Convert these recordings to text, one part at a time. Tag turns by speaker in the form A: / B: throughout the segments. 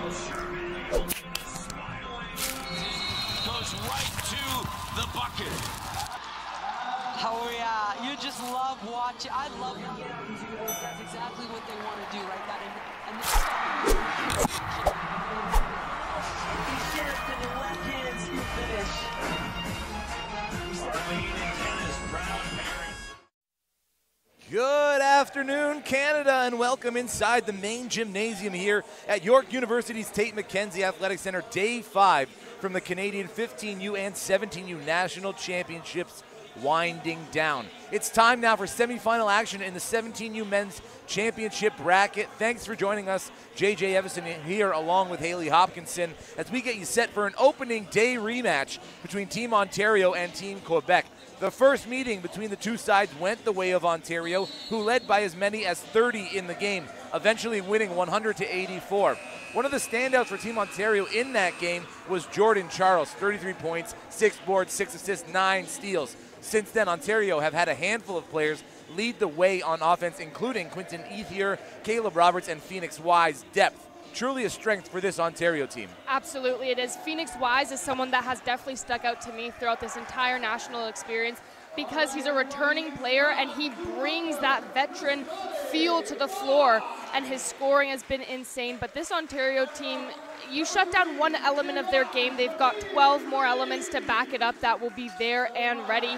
A: Goes right to the bucket.
B: Oh yeah, you just love watching. I love it. That's exactly what they want to do, right? That and he shift and the left hand scoop finish.
A: Arlene and Dennis Brown parents.
C: Good afternoon, Canada, and welcome inside the main gymnasium here at York University's Tate McKenzie Athletic Center, Day 5 from the Canadian 15U and 17U National Championships winding down. It's time now for semifinal action in the 17U Men's Championship bracket. Thanks for joining us. JJ Evison here along with Haley Hopkinson as we get you set for an opening day rematch between Team Ontario and Team Quebec. The first meeting between the two sides went the way of Ontario, who led by as many as 30 in the game, eventually winning 100-84. One of the standouts for Team Ontario in that game was Jordan Charles, 33 points, 6 boards, 6 assists, 9 steals. Since then, Ontario have had a handful of players lead the way on offense, including Quinton Ethier, Caleb Roberts, and Phoenix Wise. Depth. Truly a strength for this Ontario team.
D: Absolutely it is. Phoenix Wise is someone that has definitely stuck out to me throughout this entire national experience because he's a returning player and he brings that veteran feel to the floor, and his scoring has been insane. But this Ontario team, you shut down one element of their game, they've got 12 more elements to back it up that will be there and ready.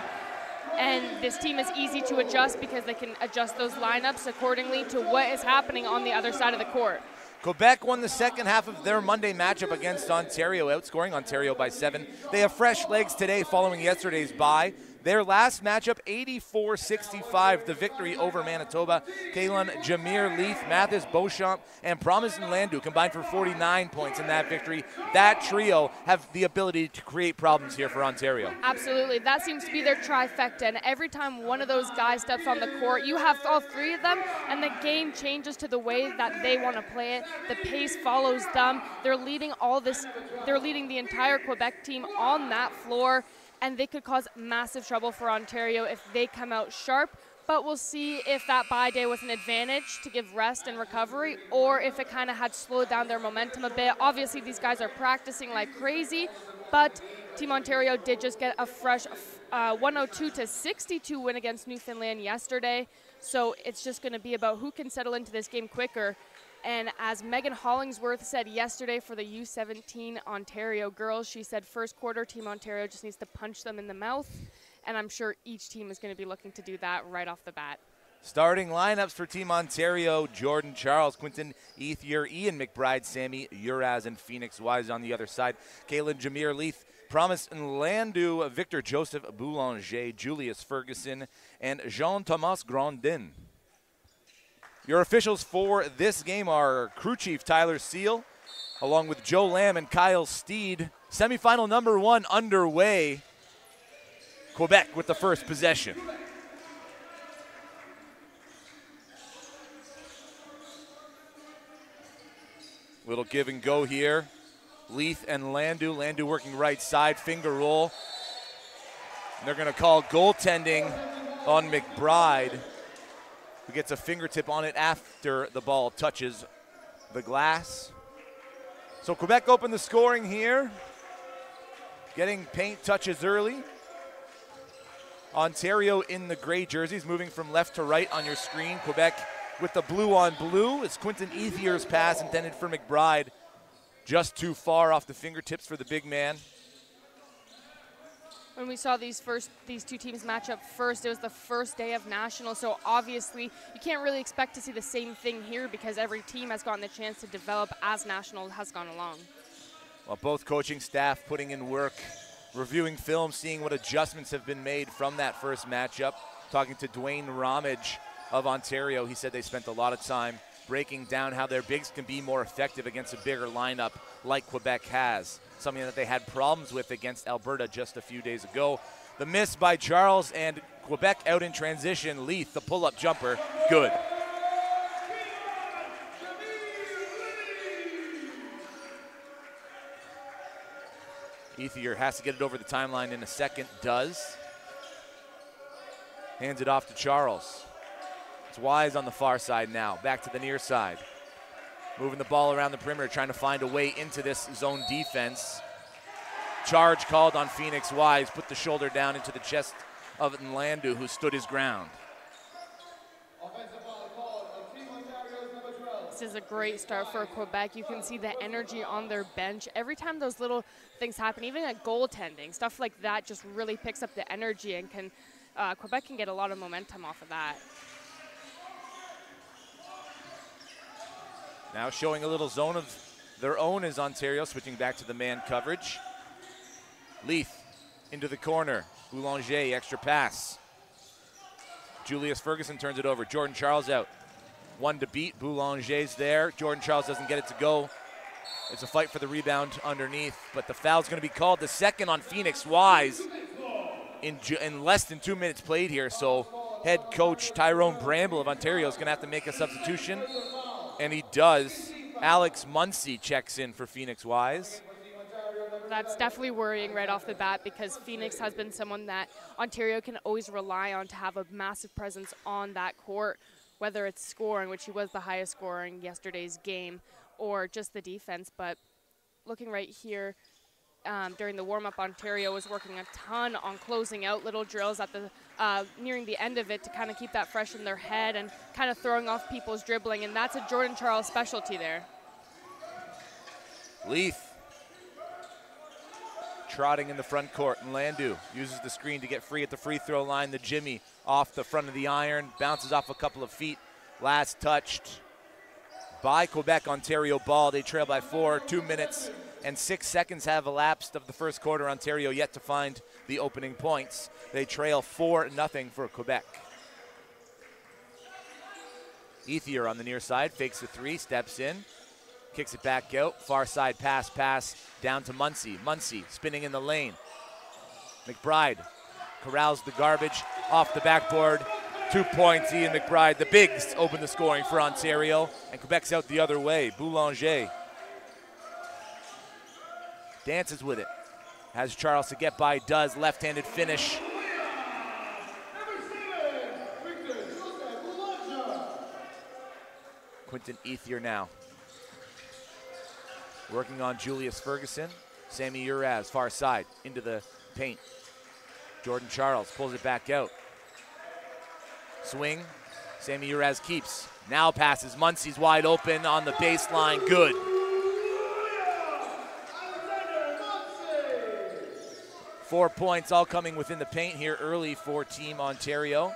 D: And this team is easy to adjust because they can adjust those lineups accordingly to what is happening on the other side of the court.
C: Quebec won the second half of their Monday matchup against Ontario, outscoring Ontario by 7. They have fresh legs today following yesterday's bye. Their last matchup, 84-65, the victory over Manitoba. Kaylin, Jameer Leith, Mathis Beauchamp, and Promise Landu combined for 49 points in that victory. That trio have the ability to create problems here for Ontario.
D: Absolutely. That seems to be their trifecta, and every time one of those guys steps on the court, you have all three of them, and the game changes to the way that they want to play it. The pace follows them. They're leading the entire Quebec team on that floor, and they could cause massive trouble for Ontario if they come out sharp. But we'll see if that bye day was an advantage to give rest and recovery, or if it kind of had slowed down their momentum a bit. Obviously, these guys are practicing like crazy, but Team Ontario did just get a fresh 102-62 win against Newfoundland yesterday. So it's just going to be about who can settle into this game quicker. And as Megan Hollingsworth said yesterday for the U17 Ontario girls, she said first quarter Team Ontario just needs to punch them in the mouth. And I'm sure each team is going to be looking to do that right off the bat.
C: Starting lineups for Team Ontario: Jordan Charles, Quinton Ethier, Ian McBride, Sammy Uraz, and Phoenix Wise on the other side. Kaylin Jameer Leith, Promise Landu, Victor Joseph Boulanger, Julius Ferguson, and Jean-Thomas Grandin. Your officials for this game are crew chief Tyler Seal, along with Joe Lamb and Kyle Steed. Semifinal number 1 underway. Quebec with the first possession. Little give and go here. Leith and Landu. Landu working right side, finger roll. And they're going to call goaltending on McBride, who gets a fingertip on it after the ball touches the glass. So Quebec opened the scoring here, getting paint touches early. Ontario in the gray jerseys, moving from left to right on your screen. Quebec with the blue on blue. It's Quinton Ethier's pass intended for McBride. Just too far off the fingertips for the big man.
D: When we saw these two teams match up first, it was the first day of national, so obviously you can't really expect to see the same thing here because every team has gotten the chance to develop as national has gone along.
C: Well, both coaching staff putting in work, reviewing film, seeing what adjustments have been made from that first matchup. Talking to Dwayne Ramage of Ontario, he said they spent a lot of time breaking down how their bigs can be more effective against a bigger lineup like Quebec has. Something that they had problems with against Alberta just a few days ago. The miss by Charles, and Quebec out in transition. Leith, the pull-up jumper, good. Ethier has to get it over the timeline in a second, does. Hands it off to Charles. It's Wise on the far side now, back to the near side. moving the ball around the perimeter, trying to find a way into this zone defense. Charge called on Phoenix Wise, put the shoulder down into the chest of Nlandu, who stood his ground.
D: This is a great start for Quebec. You can see the energy on their bench. Every time those little things happen, even at goaltending, stuff like that just really picks up the energy, and Quebec can get a lot of momentum off of that.
C: Now showing a little zone of their own is Ontario, switching back to the man coverage. Leith into the corner. Boulanger, extra pass. Julius Ferguson turns it over. Jordan Charles out. One to beat. Boulanger's there. Jordan Charles doesn't get it to go. It's a fight for the rebound underneath, but the foul's going to be called. The second on Phoenix Wise in less than 2 minutes played here. So head coach Tyrone Bramble of Ontario is going to have to make a substitution, and he does. Alex Muncy checks in for Phoenix Wise.
D: That's definitely worrying right off the bat, because Phoenix has been someone that Ontario can always rely on to have a massive presence on that court, whether it's scoring, which he was the highest scorer in yesterday's game, or just the defense. But looking right here, during the warm-up, Ontario was working a ton on closing out little drills at the nearing the end of it to kind of keep that fresh in their head and kind of throwing off people's dribbling, and that's a Jordan Charles specialty there.
C: Leith trotting in the front court, and Landu uses the screen to get free at the free throw line. The Jimmy off the front of the iron, bounces off a couple of feet. Last touched by Quebec. Ontario ball. They trail by 4. 2 minutes and 6 seconds have elapsed of the first quarter. Ontario yet to find the opening points. They trail 4-0 for Quebec. Ethier on the near side, fakes the three, steps in, kicks it back out. Far side pass down to Muncy. Muncy spinning in the lane. McBride corrals the garbage off the backboard. 2 points, Ian McBride. The bigs open the scoring for Ontario, and Quebec's out the other way. Boulanger dances with it. Has Charles to get by, does. Left-handed finish. Quentin Ethier now working on Julius Ferguson. Sammy Uraz, far side, into the paint. Jordan Charles pulls it back out. Swing, Sammy Uraz keeps. Now passes, Muncy's wide open on the baseline, good. Four points all coming within the paint here early for Team Ontario.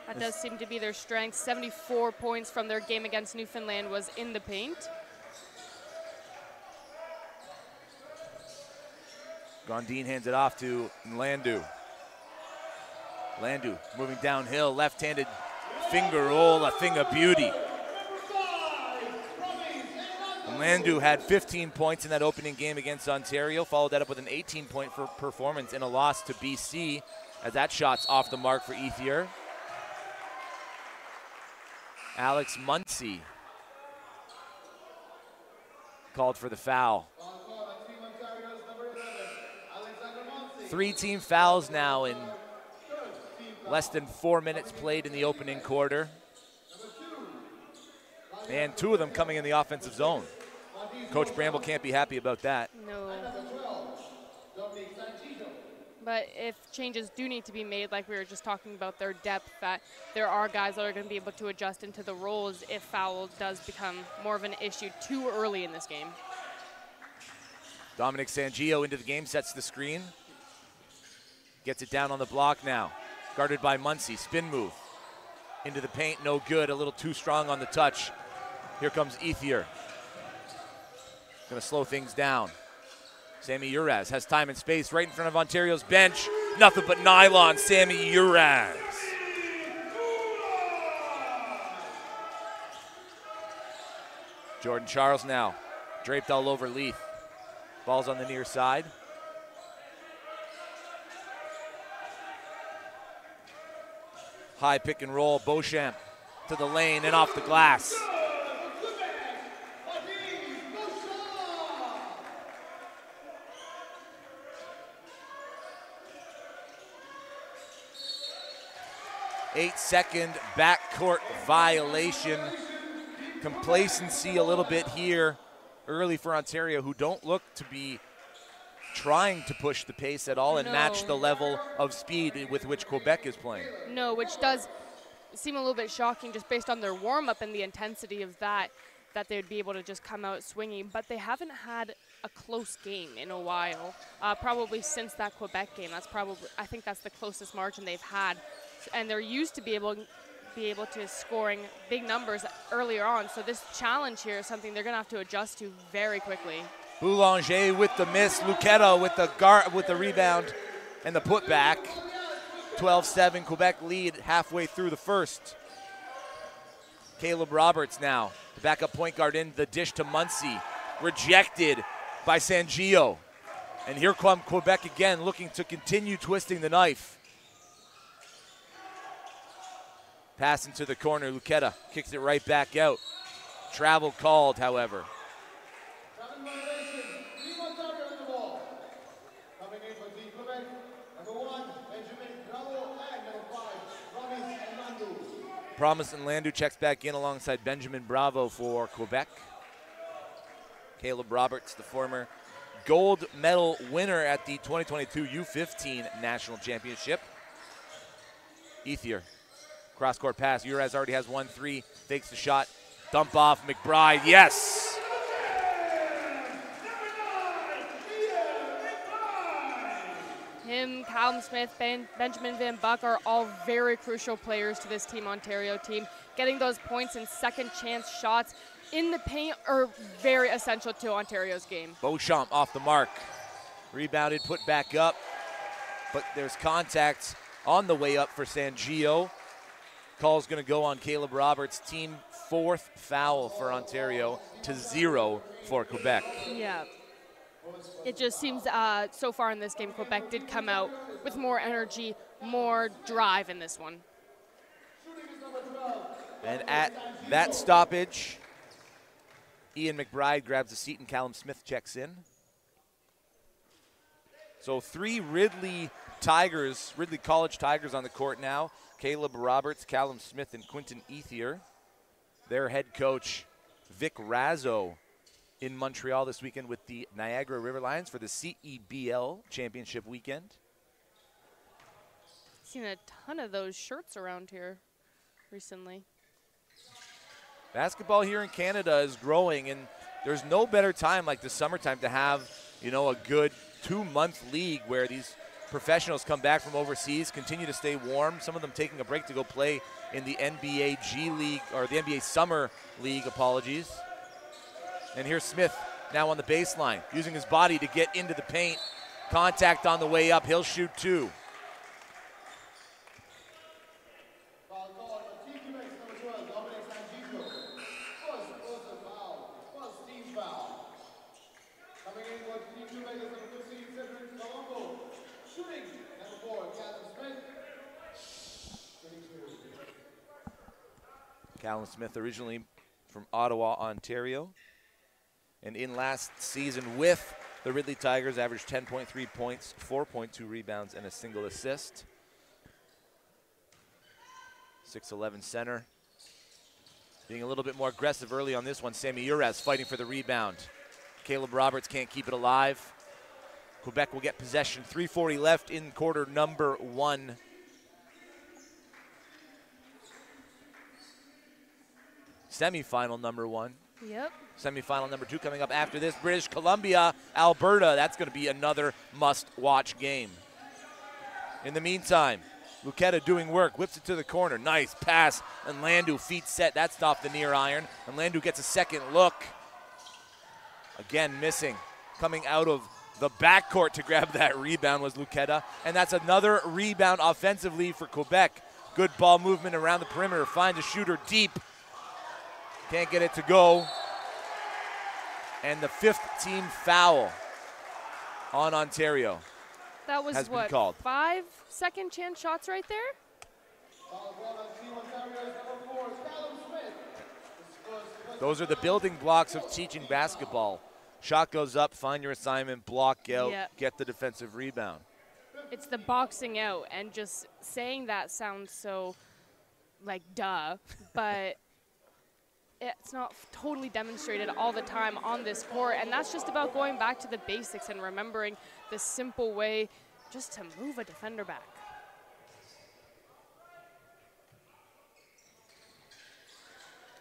D: That does seem to be their strength. 74 points from their game against Newfoundland was in the paint.
C: Gondine hands it off to Nlandu. Nlandu moving downhill, left-handed finger roll, a thing of beauty. Nlandu had 15 points in that opening game against Ontario, followed that up with an 18-point performance in a loss to BC, as that shot's off the mark for Ethier. Alex Muncy called for the foul. 3 team fouls now in less than 4 minutes played in the opening quarter. And 2 of them coming in the offensive zone. Coach Bramble can't be happy about that.
D: No. But if changes do need to be made, like we were just talking about their depth, that there are guys that are going to be able to adjust into the roles if foul does become more of an issue too early in this game.
C: Dominic Sangio into the game, sets the screen. Gets it down on the block now. Guarded by Muncy, spin move. Into the paint, no good, a little too strong on the touch. Here comes Ethier. Gonna slow things down. Sammy Uraz has time and space right in front of Ontario's bench. Nothing but nylon, Sammy Uraz. Jordan Charles now, draped all over Leith. Ball's on the near side. High pick and roll, Beauchamp to the lane and off the glass. Eight-second backcourt violation complacency a little bit here early for Ontario, who don't look to be trying to push the pace at all and match the level of speed with which Quebec is playing.
D: No, which does seem a little bit shocking just based on their warm-up and the intensity of that they would be able to just come out swinging. But they haven't had a close game in a while, probably since that Quebec game. I think that's the closest margin they've had. And they're used to be able to scoring big numbers earlier on. So this challenge here is something they're going to have to adjust to very quickly.
C: Boulanger with the miss. Luqueta with the rebound and the putback. 12-7, Quebec lead halfway through the first. Caleb Roberts now, the backup point guard in the dish to Muncie. Rejected by Sangio. And here come Quebec again, looking to continue twisting the knife. Pass into the corner, Luqueta kicks it right back out. Travel called, however. Promise and Landu checks back in alongside Benjamin Bravo for Quebec. Caleb Roberts, the former gold medal winner at the 2022 U15 National Championship. Ethier, cross-court pass. Uraz already has 1-3, fakes the shot. Dump off, McBride, yes!
D: Him, Callum Smith, Benjamin Van Buck are all very crucial players to this Team Ontario team. Getting those points and second chance shots in the paint are very essential to Ontario's game.
C: Beauchamp off the mark. Rebounded, put back up, but there's contact on the way up for Sangio. Call's gonna go on Caleb Roberts, team 4th foul for Ontario to 0 for Quebec.
D: Yeah. It just seems so far in this game, Quebec did come out with more energy, more drive in this one.
C: And at that stoppage, Ian McBride grabs a seat and Callum Smith checks in. So 3 Ridley College Tigers on the court now. Caleb Roberts, Callum Smith, and Quinton Ethier. Their head coach, Vic Razzo, in Montreal this weekend with the Niagara River Lions for the CEBL Championship weekend.
D: Seen a ton of those shirts around here recently.
C: Basketball here in Canada is growing, and there's no better time like the summertime to have, a good 2-month league where these professionals come back from overseas, continue to stay warm, some of them taking a break to go play in the NBA G League, or the NBA Summer League, apologies. And here's Smith now on the baseline, using his body to get into the paint. Contact on the way up, he'll shoot 2. Callum Smith, originally from Ottawa, Ontario. And in last season with the Ridley Tigers, averaged 10.3 points, 4.2 rebounds, and a single assist. 6'11" center. Being a little bit more aggressive early on this one. Sammy Uraz fighting for the rebound. Caleb Roberts can't keep it alive. Quebec will get possession. 3:40 left in quarter number 1. Semifinal number 1.
D: Yep.
C: Semifinal number 2 coming up after this. British Columbia, Alberta. That's going to be another must-watch game. In the meantime, Luqueta doing work, whips it to the corner. Nice pass, and Landu feet set. That's off the near iron, and Landu gets a second look. Again, missing. Coming out of the backcourt to grab that rebound was Luqueta, and that's another rebound offensively for Quebec. Good ball movement around the perimeter. Finds a shooter deep. Can't get it to go. And the 5th team foul on Ontario.
D: That was
C: has been
D: what,
C: called.
D: 5 second chance shots right there?
C: Those are the building blocks of teaching basketball. Shot goes up, find your assignment, block out, get the defensive rebound.
D: It's the boxing out, and just saying that sounds so, like, duh, but it's not totally demonstrated all the time on this court, and that's just about going back to the basics and remembering the simple way just to move a defender back.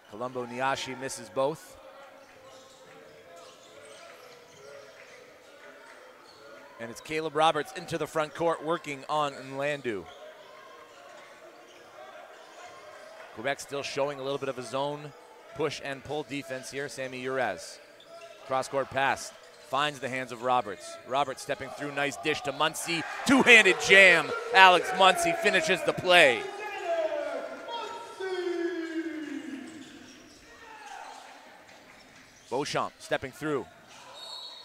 C: Colombo Niashi misses both. And it's Caleb Roberts into the front court working on Nlandu. Quebec still showing a little bit of a zone push and pull defense here. Sammy Uraz. Cross-court pass. Finds the hands of Roberts. Roberts stepping through, nice dish to Muncy. Two-handed jam. Alex Muncy finishes the play. Beauchamp stepping through.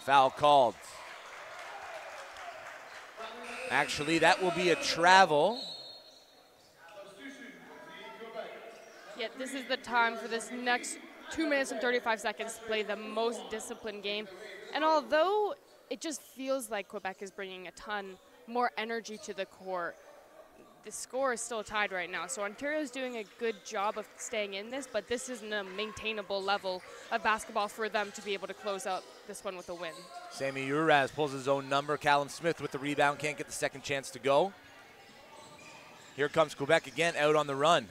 C: Foul called. Actually, that will be a travel.
D: Yeah, this is the time for this next 2 minutes and 35 seconds to play the most disciplined game. And although it just feels like Quebec is bringing a ton more energy to the court, the score is still tied right now. So Ontario is doing a good job of staying in this, but this isn't a maintainable level of basketball for them to be able to close out this one with a win.
C: Sammy Uraz pulls his own number. Callum Smith with the rebound, can't get the second chance to go. Here comes Quebec again, out on the run.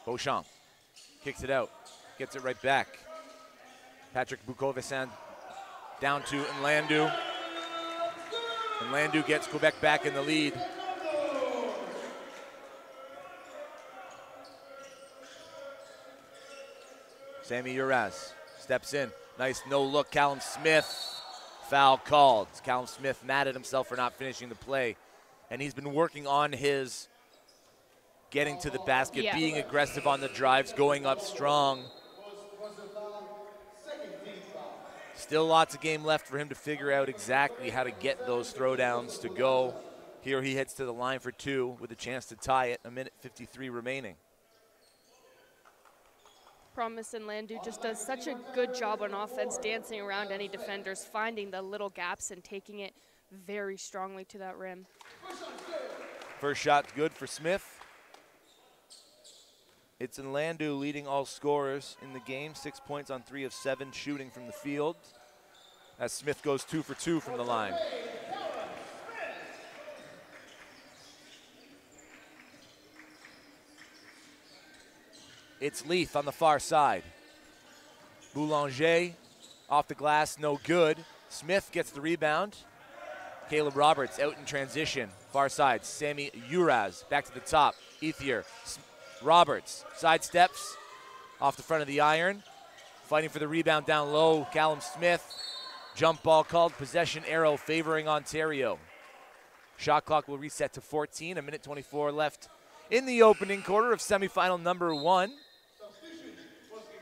C: Beauchamp kicks it out, gets it right back. Patrick Bukovisan down to Nlandu. Nlandu gets Quebec back in the lead. Sammy Uraz steps in. Nice no look. Callum Smith. Foul called. Callum Smith mad at himself for not finishing the play. And he's been working on his getting to the basket, being aggressive on the drives, going up strong. Still lots of game left for him to figure out exactly how to get those throwdowns to go. Here he heads to the line for two with a chance to tie it, 1:53 remaining.
D: Promise Nlandu just does such a good job on offense, dancing around any defenders, finding the little gaps and taking it very strongly to that rim.
C: First shot good for Smith. It's Nlandu leading all scorers in the game. 6 points on 3 of 7 shooting from the field, as Smith goes 2 for 2 from the line. It's Leith on the far side. Boulanger off the glass, no good. Smith gets the rebound. Caleb Roberts out in transition. Far side, Sammy Uraz back to the top. Ethier, Roberts sidesteps off the front of the iron. Fighting for the rebound down low. Callum Smith. Jump ball called. Possession arrow favoring Ontario. Shot clock will reset to 14. 1:24 left in the opening quarter of semifinal number 1.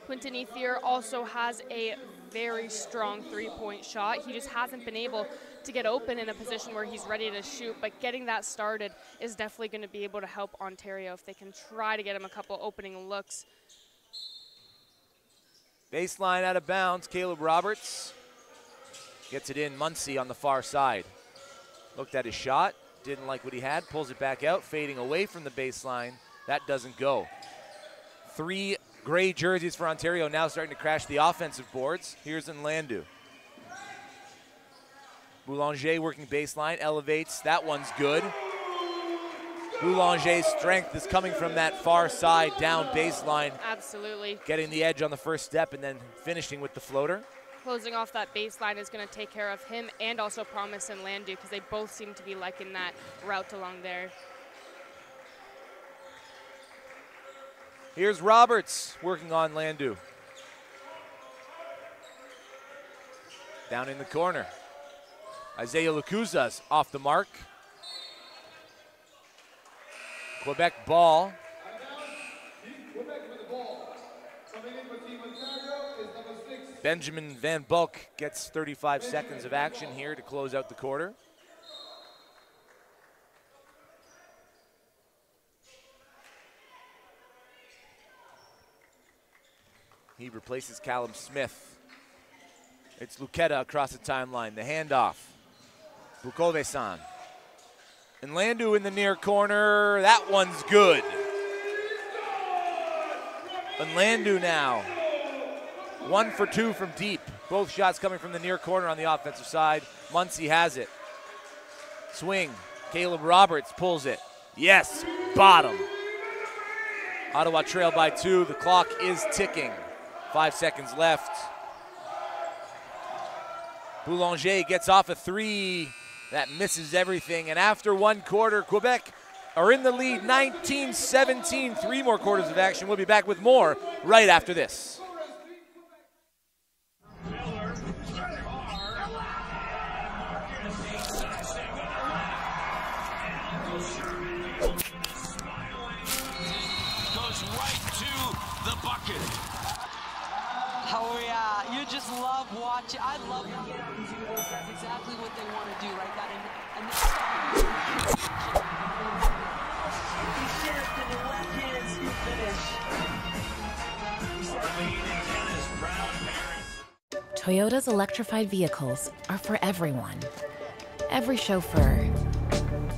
D: Quinton Ethier also has a very strong three-point shot. He just hasn't been able to get open in a position where he's ready to shoot, but getting that started is definitely going to be able to help Ontario if they can try to get him a couple opening looks.
C: Baseline out of bounds. Caleb Roberts gets it in. Muncy on the far side. Looked at his shot, didn't like what he had, pulls it back out, fading away from the baseline. That doesn't go. 3 gray jerseys for Ontario now starting to crash the offensive boards. Here's Nlandu. Boulanger working baseline, elevates. That one's good. Boulanger's strength is coming from that far side down baseline.
D: Absolutely.
C: Getting the edge on the first step and then finishing with the floater.
D: Closing off that baseline is going to take care of him and also Promise and Nlandu, because they both seem to be liking that route along there.
C: Here's Roberts working on Nlandu. Down in the corner. Isaiah Lukuza's off the mark. Quebec ball. Benjamin Van Bulk gets 35 seconds of action here to close out the quarter. He replaces Callum Smith. It's Luqueta across the timeline. The handoff. Bukovesan. Nlandu in the near corner. That one's good. Landu now. 1 for 2 from deep. Both shots coming from the near corner on the offensive side. Muncy has it. Swing. Caleb Roberts pulls it. Yes, bottom. Ottawa trail by 2. The clock is ticking. 5 seconds left. Boulanger gets off a 3. That misses everything. And after 1 quarter, Quebec are in the lead 19-17. 3 more quarters of action. We'll be back with more right after this.
A: Goes right to the bucket.
B: Oh yeah, you just love watching. I love watching. That's exactly what they want to do, right? That
E: Toyota's electrified vehicles are for everyone. Every chauffeur,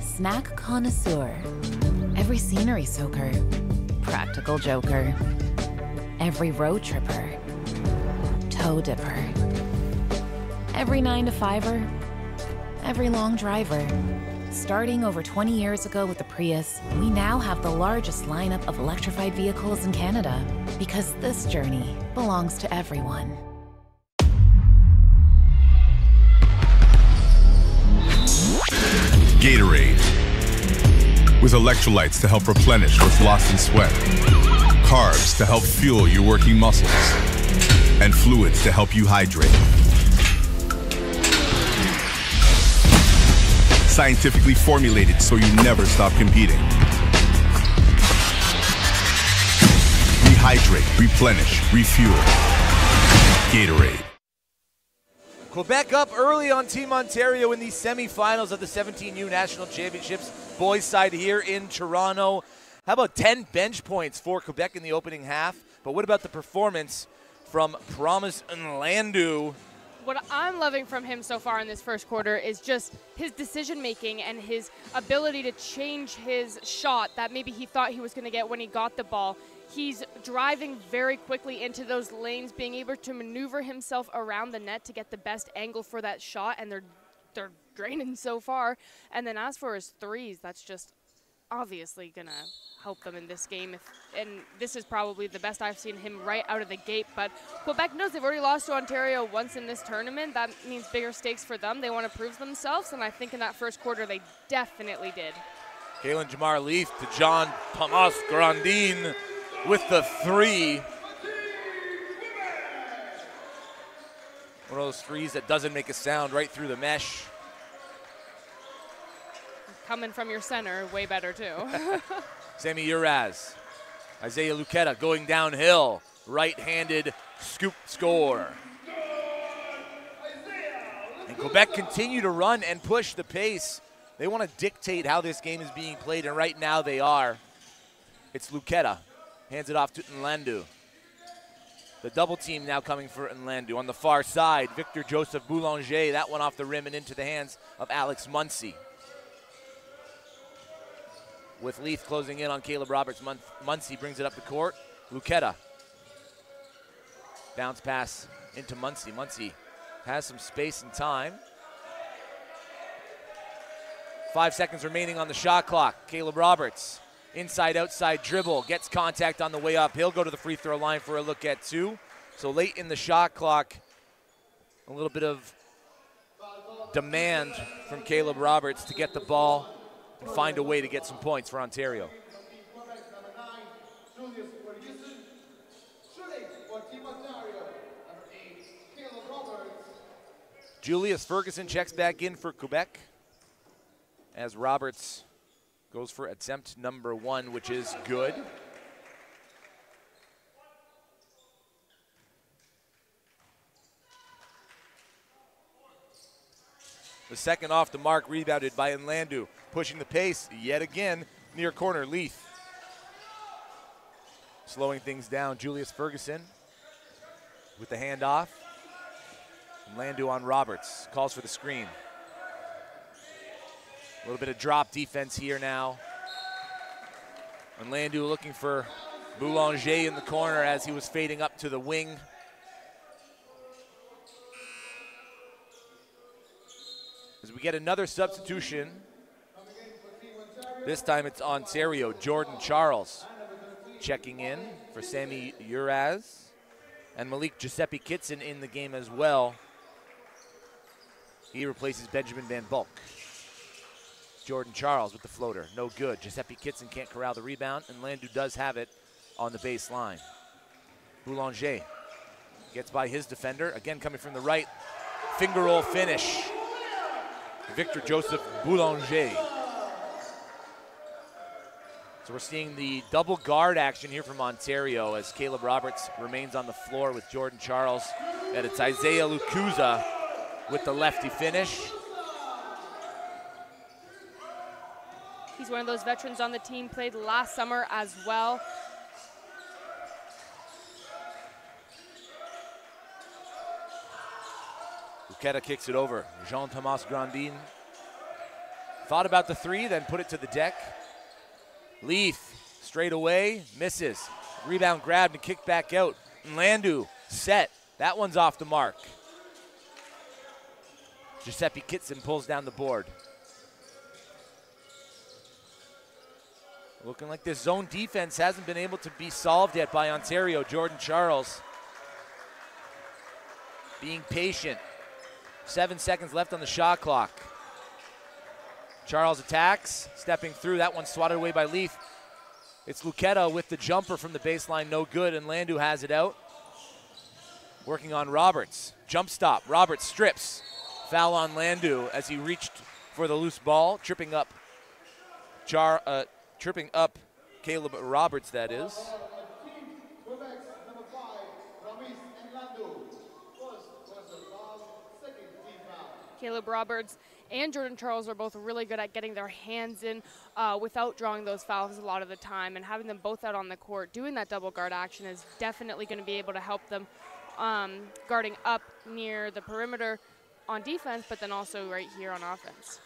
E: snack connoisseur, every scenery soaker, practical joker, every road tripper, toe dipper, every 9-to-5er, every long driver. Starting over 20 years ago with the Prius, we now have the largest lineup of electrified vehicles in Canada because this journey belongs to everyone.
F: Gatorade. With electrolytes to help replenish what's lost in sweat, carbs to help fuel your working muscles, and fluids to help you hydrate. Scientifically formulated so you never stop competing. Rehydrate, replenish, refuel. Gatorade.
C: Quebec up early on Team Ontario in the semifinals of the 17U National Championships. Boys side here in Toronto. How about 10 bench points for Quebec in the opening half? But what about the performance from Promise Nlandu?
D: What I'm loving from him so far in this first quarter is just his decision making and his ability to change his shot that maybe he thought he was going to get when he got the ball. He's driving very quickly into those lanes, being able to maneuver himself around the net to get the best angle for that shot, and they're draining so far. And then as for his threes, that's just obviously going to help them in this game. And this is probably the best I've seen him right out of the gate. But Quebec knows they've already lost to Ontario once in this tournament. That means bigger stakes for them. They want to prove themselves, and I think in that first quarter they definitely did.
C: Kalen Jamar Leaf to John Thomas Grandin with the 3. One of those threes that doesn't make a sound, right through the mesh.
D: Coming from your center, way better too.
C: Sammy Uraz. Isaiah Luqueta going downhill. Right-handed scoop score. And Quebec continue to run and push the pace. They want to dictate how this game is being played, and right now they are. It's Luqueta. Hands it off to Nlandu. The double team now coming for Nlandu. On the far side, Victor Joseph Boulanger. That one off the rim and into the hands of Alex Muncy. With Leaf closing in on Caleb Roberts, Muncy brings it up the court. Luqueta. Bounce pass into Muncy. Muncy has some space and time. 5 seconds remaining on the shot clock. Caleb Roberts. Inside-outside dribble, gets contact on the way up. He'll go to the free throw line for a look at 2. So late in the shot clock, a little bit of demand from Caleb Roberts to get the ball and find a way to get some points for Ontario. Julius Ferguson checks back in for Quebec as Roberts goes for attempt number 1, which is good. The second off the mark, rebounded by Nlandu. Pushing the pace yet again, near corner, Leith. Slowing things down, Julius Ferguson with the handoff. Nlandu on Roberts, calls for the screen. A little bit of drop defense here now. Nlandu looking for Boulanger in the corner as he was fading up to the wing. As we get another substitution, this time it's Ontario. Jordan Charles checking in for Sammy Uraz. And Malik Giuseppe Kitson in the game as well. He replaces Benjamin Van Bulk. Jordan Charles with the floater, no good. Giuseppe Kitson can't corral the rebound, and Landu does have it on the baseline. Boulanger gets by his defender, again coming from the right. Finger roll finish. Victor Joseph Boulanger. So we're seeing the double guard action here from Ontario as Caleb Roberts remains on the floor with Jordan Charles. And it's Isaiah Lukuza with the lefty finish.
D: He's one of those veterans on the team, played last summer as well.
C: Luqueta kicks it over. Jean-Thomas Grandin thought about the three, then put it to the deck. Leith straight away, misses. Rebound grabbed and kicked back out. And Landu set. That one's off the mark. Giuseppe Kitson pulls down the board. Looking like this zone defense hasn't been able to be solved yet by Ontario. Jordan Charles being patient. 7 seconds left on the shot clock. Charles attacks, stepping through. That one swatted away by Leith. It's Luqueta with the jumper from the baseline, no good, and Landu has it out. Working on Roberts. Jump stop. Roberts strips. Foul on Landu as he reached for the loose ball, tripping up Caleb Roberts, that is.
D: Caleb Roberts and Jordan Charles are both really good at getting their hands in without drawing those fouls a lot of the time, and having them both out on the court doing that double guard action is definitely going to be able to help them guarding up near the perimeter on defense, but then also right here on offense.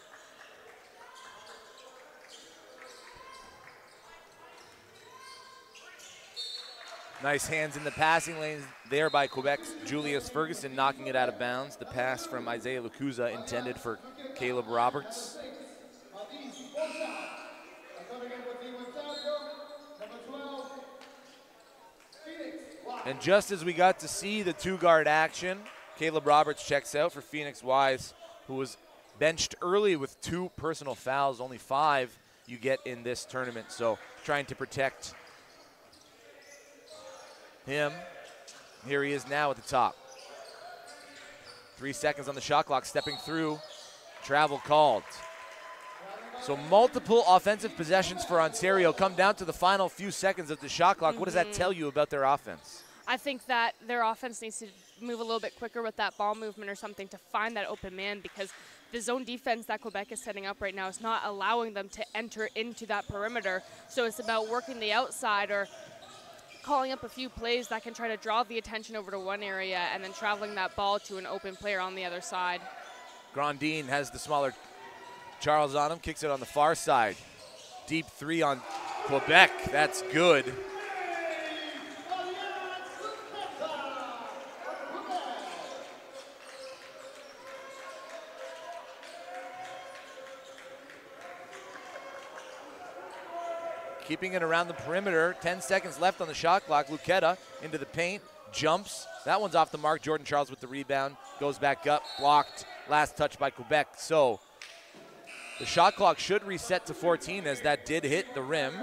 C: Nice hands in the passing lanes there by Quebec's Julius Ferguson, knocking it out of bounds. The pass from Isaiah Lukuza intended for Caleb Roberts. And just as we got to see the two-guard action, Caleb Roberts checks out for Phoenix Wise, who was benched early with 2 personal fouls, only 5 you get in this tournament. So trying to protect him. Here he is now at the top. 3 seconds on the shot clock, stepping through. Travel called. So multiple offensive possessions for Ontario come down to the final few seconds of the shot clock. What does that tell you about their offense?
D: I think that their offense needs to move a little bit quicker with that ball movement or something to find that open man, because the zone defense that Quebec is setting up right now is not allowing them to enter into that perimeter. So it's about working the outside or calling up a few plays that can try to draw the attention over to one area and then traveling that ball to an open player on the other side.
C: Grandin has the smaller Charles on him, kicks it on the far side. Deep 3 on Quebec, that's good. Keeping it around the perimeter, 10 seconds left on the shot clock. Luqueta into the paint, jumps. That one's off the mark. Jordan Charles with the rebound, goes back up, blocked. Last touch by Quebec. So the shot clock should reset to 14 as that did hit the rim.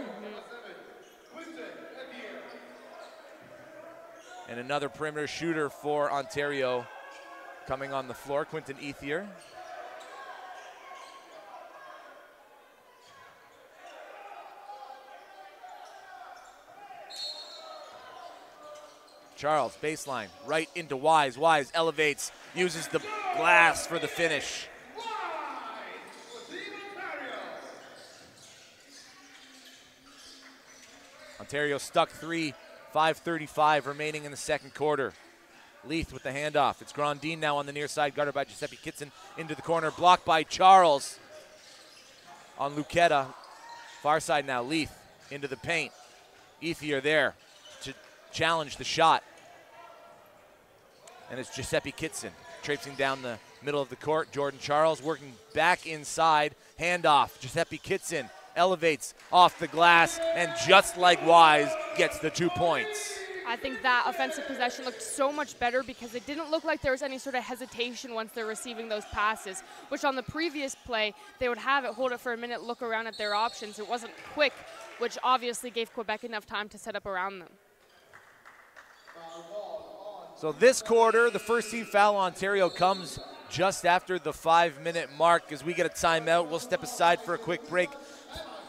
C: And another perimeter shooter for Ontario coming on the floor, Quinton Ethier. Charles, baseline, right into Wise. Wise elevates, uses the glass for the finish. Ontario stuck 3, 5:35 remaining in the second quarter. Leith with the handoff. It's Grandin now on the near side, guarded by Giuseppe Kitson into the corner, blocked by Charles on Luqueta. Far side now, Leith into the paint. Ethier there. challenge the shot. And it's Giuseppe Kitson traipsing down the middle of the court. Jordan Charles working back inside. Handoff. Giuseppe Kitson elevates off the glass and just like Wise gets the 2 points.
D: I think that offensive possession looked so much better because it didn't look like there was any sort of hesitation once they're receiving those passes, which on the previous play, they would have it, hold it for a minute, look around at their options. It wasn't quick, which obviously gave Quebec enough time to set up around them.
C: So this quarter, the first team foul on Ontario comes just after the 5-minute mark. As we get a timeout, we'll step aside for a quick break.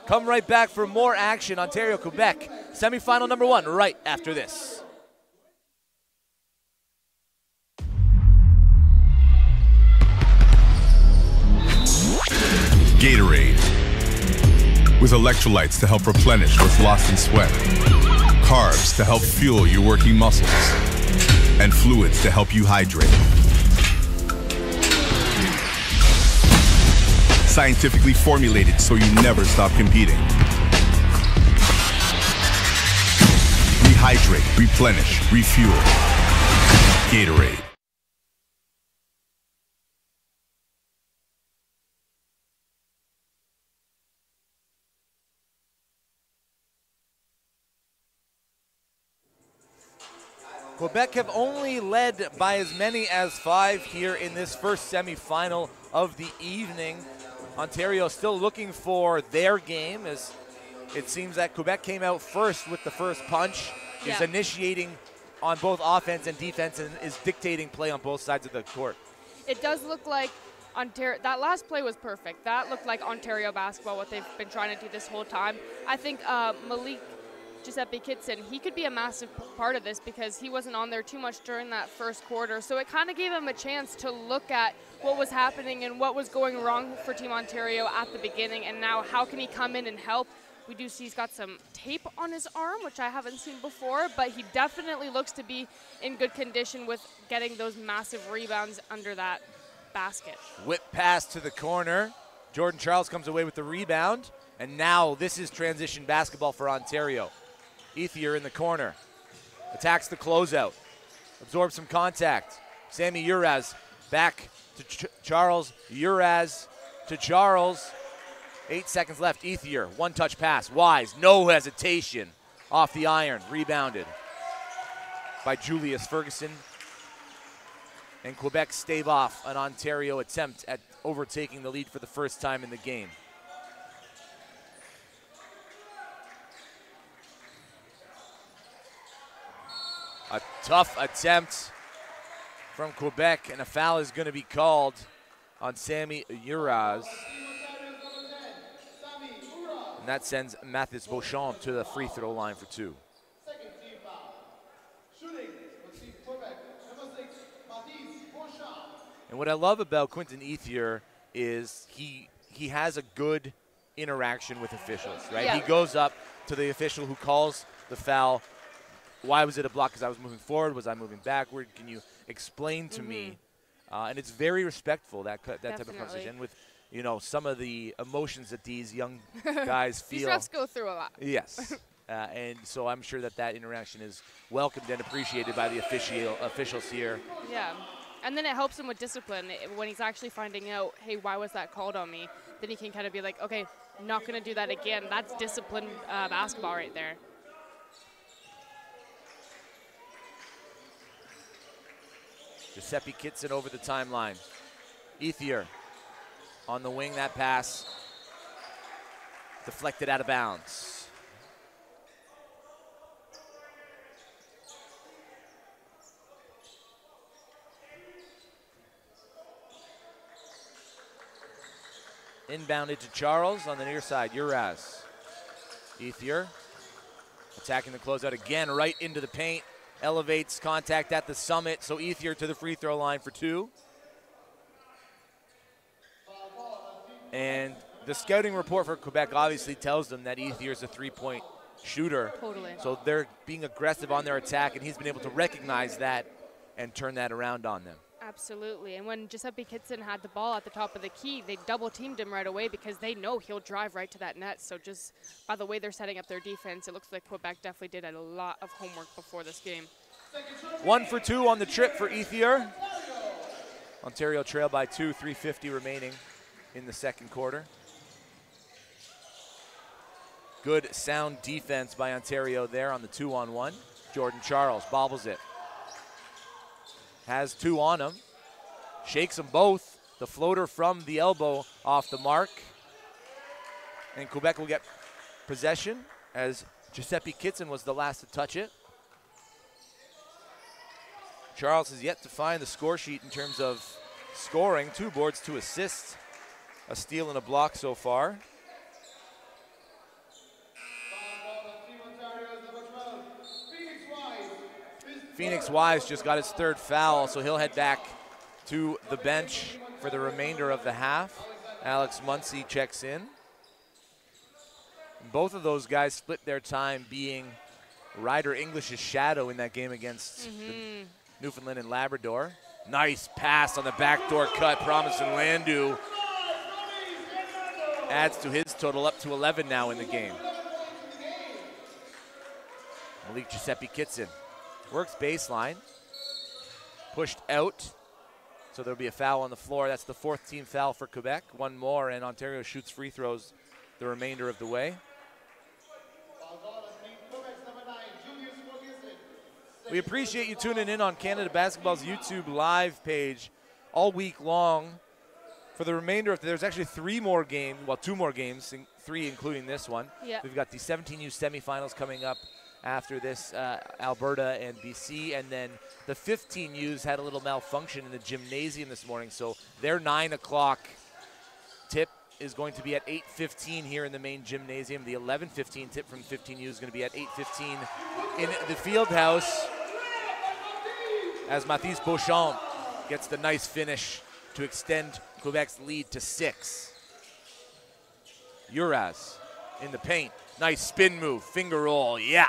C: Come right back for more action. Ontario, Quebec, semifinal number 1 right after this.
F: Gatorade, with electrolytes to help replenish what's lost in sweat, carbs to help fuel your working muscles, and fluids to help you hydrate. Scientifically formulated so you never stop competing. Rehydrate, replenish, refuel. Gatorade.
C: Quebec have only led by as many as 5 here in this first semifinal of the evening. Ontario still looking for their game, as it seems that Quebec came out first with the first punch, is initiating on both offense and defense, and is dictating play on both sides of the court.
D: It does look like Ontario, that last play was perfect. That looked like Ontario basketball, what they've been trying to do this whole time. I think Malik Giuseppe Kitson, he could be a massive part of this because he wasn't on there too much during that first quarter. So it kind of gave him a chance to look at what was happening and what was going wrong for Team Ontario at the beginning, and now how can he come in and help. We do see he's got some tape on his arm, which I haven't seen before, but he definitely looks to be in good condition with getting those massive rebounds under that basket.
C: Whip pass to the corner. Jordan Charles comes away with the rebound, and now this is transition basketball for Ontario. Ethier in the corner, attacks the closeout, absorbs some contact. Sammy Uraz back to Charles, Uraz to Charles. 8 seconds left, Ethier, one-touch pass, Wise, no hesitation, off the iron, rebounded by Julius Ferguson. And Quebec stave off an Ontario attempt at overtaking the lead for the first time in the game. A tough attempt from Quebec, and a foul is going to be called on Sammy Uraz. And that sends Mathis Beauchamp to the free throw line for 2. And what I love about Quentin Ethier is he has a good interaction with officials, right?
D: Yeah.
C: He goes up to the official who calls the foul. Why was it a block? Because I was moving forward. Was I moving backward? Can you explain to me? And it's very respectful, that type of conversation, with some of the emotions that these young guys feel.
D: These refs go through a lot.
C: Yes. And so I'm sure that interaction is welcomed and appreciated by the officials here.
D: Yeah. And then it helps him with discipline. When he's actually finding out, hey, why was that called on me? Then he can kind of be like, okay, not going to do that again. That's disciplined basketball right there.
C: Giuseppe Kitson over the timeline. Ethier on the wing, that pass deflected out of bounds. Inbounded to Charles on the near side, Uraz. Ethier attacking the closeout again, right into the paint. Elevates contact at the summit, so Ethier to the free throw line for 2. And the scouting report for Quebec obviously tells them that Ethier is a three-point shooter.
D: Totally.
C: So they're being aggressive on their attack, and he's been able to recognize that and turn that around on them.
D: Absolutely. And when Giuseppe Kitson had the ball at the top of the key, they double-teamed him right away because they know he'll drive right to that net. So just by the way they're setting up their defense, it looks like Quebec definitely did a lot of homework before this game.
C: 1 for 2 on the trip for Ethier. Ontario trail by 2, 3:50 remaining in the second quarter. Good sound defense by Ontario there on the 2-on-1. Jordan Charles bobbles it. Has 2 on him. Shakes them both. The floater from the elbow off the mark. And Quebec will get possession as Giuseppe Kitson was the last to touch it. Charles has yet to find the score sheet in terms of scoring. 2 boards, 2 assists. A steal and a block so far. Phoenix Wise just got his 3rd foul, so he'll head back to the bench for the remainder of the half. Alex Muncy checks in. Both of those guys split their time being Ryder English's shadow in that game against the Newfoundland and Labrador. Nice pass on the backdoor cut. Promise and Landu adds to his total, up to 11 now in the game. Malik Giuseppe Kitson works baseline, pushed out, so there'll be a foul on the floor. That's the 4th team foul for Quebec. 1 more, and Ontario shoots free throws the remainder of the way. We appreciate you tuning in on Canada Basketball's YouTube live page all week long. For the remainder of there's actually 3 more games, well, 2 more games, 3 including this one.
D: Yeah.
C: We've got the 17U semifinals coming up after this, Alberta and BC, and then the 15Us had a little malfunction in the gymnasium this morning, so their 9 o'clock tip is going to be at 8:15 here in the main gymnasium. The 11:15 tip from 15U is going to be at 8:15 in the field house as Mathis Beauchamp gets the nice finish to extend Quebec's lead to 6. Uraz in the paint. Nice spin move, finger roll, yeah.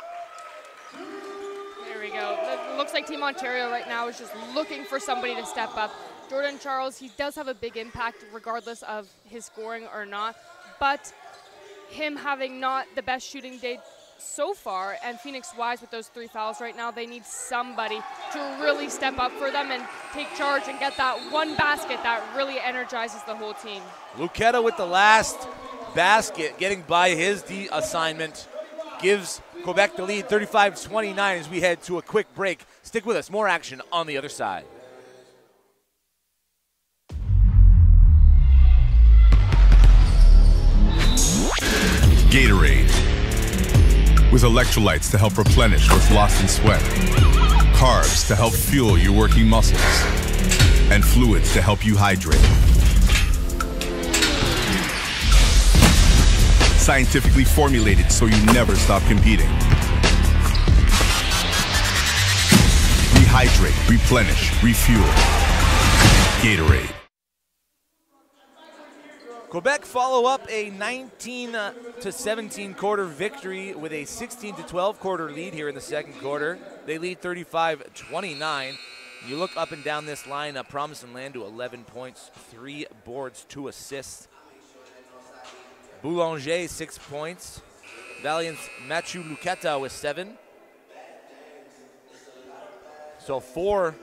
D: There we go. It looks like Team Ontario right now is just looking for somebody to step up. Jordan Charles, he does have a big impact regardless of his scoring or not, but him having not the best shooting day so far, and Phoenix Wise with those 3 fouls right now, they need somebody to really step up for them and take charge and get that one basket that really energizes the whole team.
C: Lucetta with the last basket, getting by his assignment, gives Quebec the lead 35-29 as we head to a quick break. Stick with us, more action on the other side.
F: Gatorade, with electrolytes to help replenish what's lost in sweat, carbs to help fuel your working muscles, and fluids to help you hydrate. Scientifically formulated so you never stop competing. Rehydrate, replenish, refuel. Gatorade.
C: Quebec follow up a 19-17 quarter victory with a 16-12 quarter lead here in the second quarter. They lead 35-29. You look up and down this lineup, Promise and Landu 11 points, 3 boards, 2 assists. Boulanger 6 points. Valiant's Mathieu Lucetta with 7. So 4,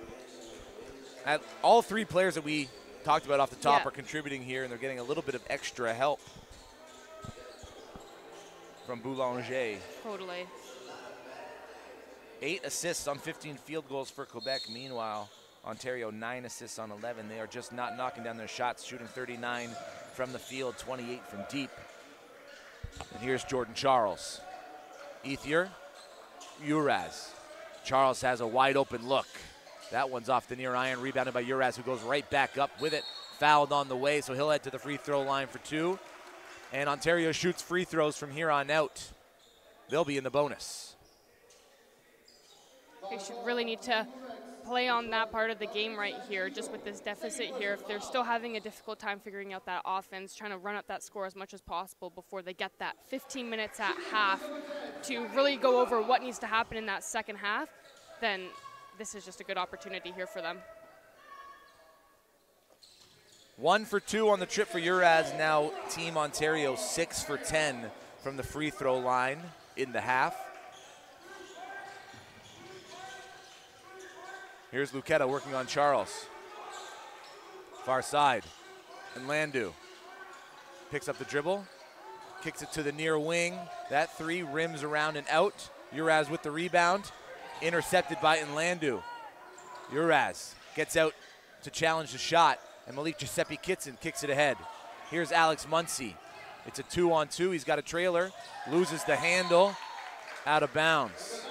C: all 3 players that we talked about off the top are contributing here, and they're getting a little bit of extra help from Boulanger.
D: Totally.
C: 8 assists on 15 field goals for Quebec. Meanwhile, Ontario 9 assists on 11. They are just not knocking down their shots, shooting 39 from the field, 28 from deep. And here's Jordan Charles. Ethier, Uraz. Charles has a wide open look. That one's off the near iron, rebounded by Uraz, who goes right back up with it. Fouled on the way, so he'll head to the free throw line for 2. And Ontario shoots free throws from here on out. They'll be in the bonus.
D: They should really need to play on that part of the game right here, just with this deficit here. If they're still having a difficult time figuring out that offense, trying to run up that score as much as possible before they get that 15 minutes at half to really go over what needs to happen in that second half, then this is just a good opportunity here for them.
C: 1 for 2 on the trip for Uraz. Now Team Ontario 6 for 10 from the free throw line in the half. Here's Luqueta working on Charles. Far side. And Landu picks up the dribble, kicks it to the near wing. That three rims around and out. Uraz with the rebound, intercepted by Nlandu. Uraz gets out to challenge the shot, and Malik Giuseppe Kitson kicks it ahead. Here's Alex Muncy. It's a 2-on-2. He's got a trailer, loses the handle, out of bounds.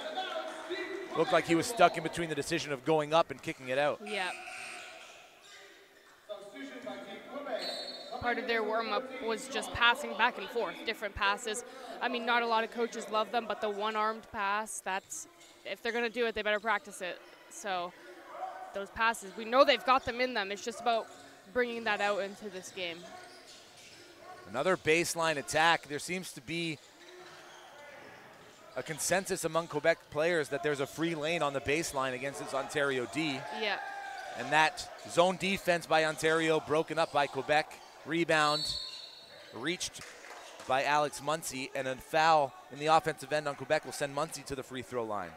C: Looked like he was stuck in between the decision of going up and kicking it out.
D: Yeah. Part of their warm-up was just passing back and forth, different passes. I mean, not a lot of coaches love them, but the one-armed pass, that's, if they're going to do it, they better practice it. So those passes, we know they've got them in them. It's just about bringing that out into this game.
C: Another baseline attack. There seems to be a consensus among Quebec players that there's a free lane on the baseline against this Ontario D.
D: Yeah.
C: And that zone defense by Ontario broken up by Quebec. Rebound reached by Alex Muncy, and a foul in the offensive end on Quebec will send Muncy to the free throw line.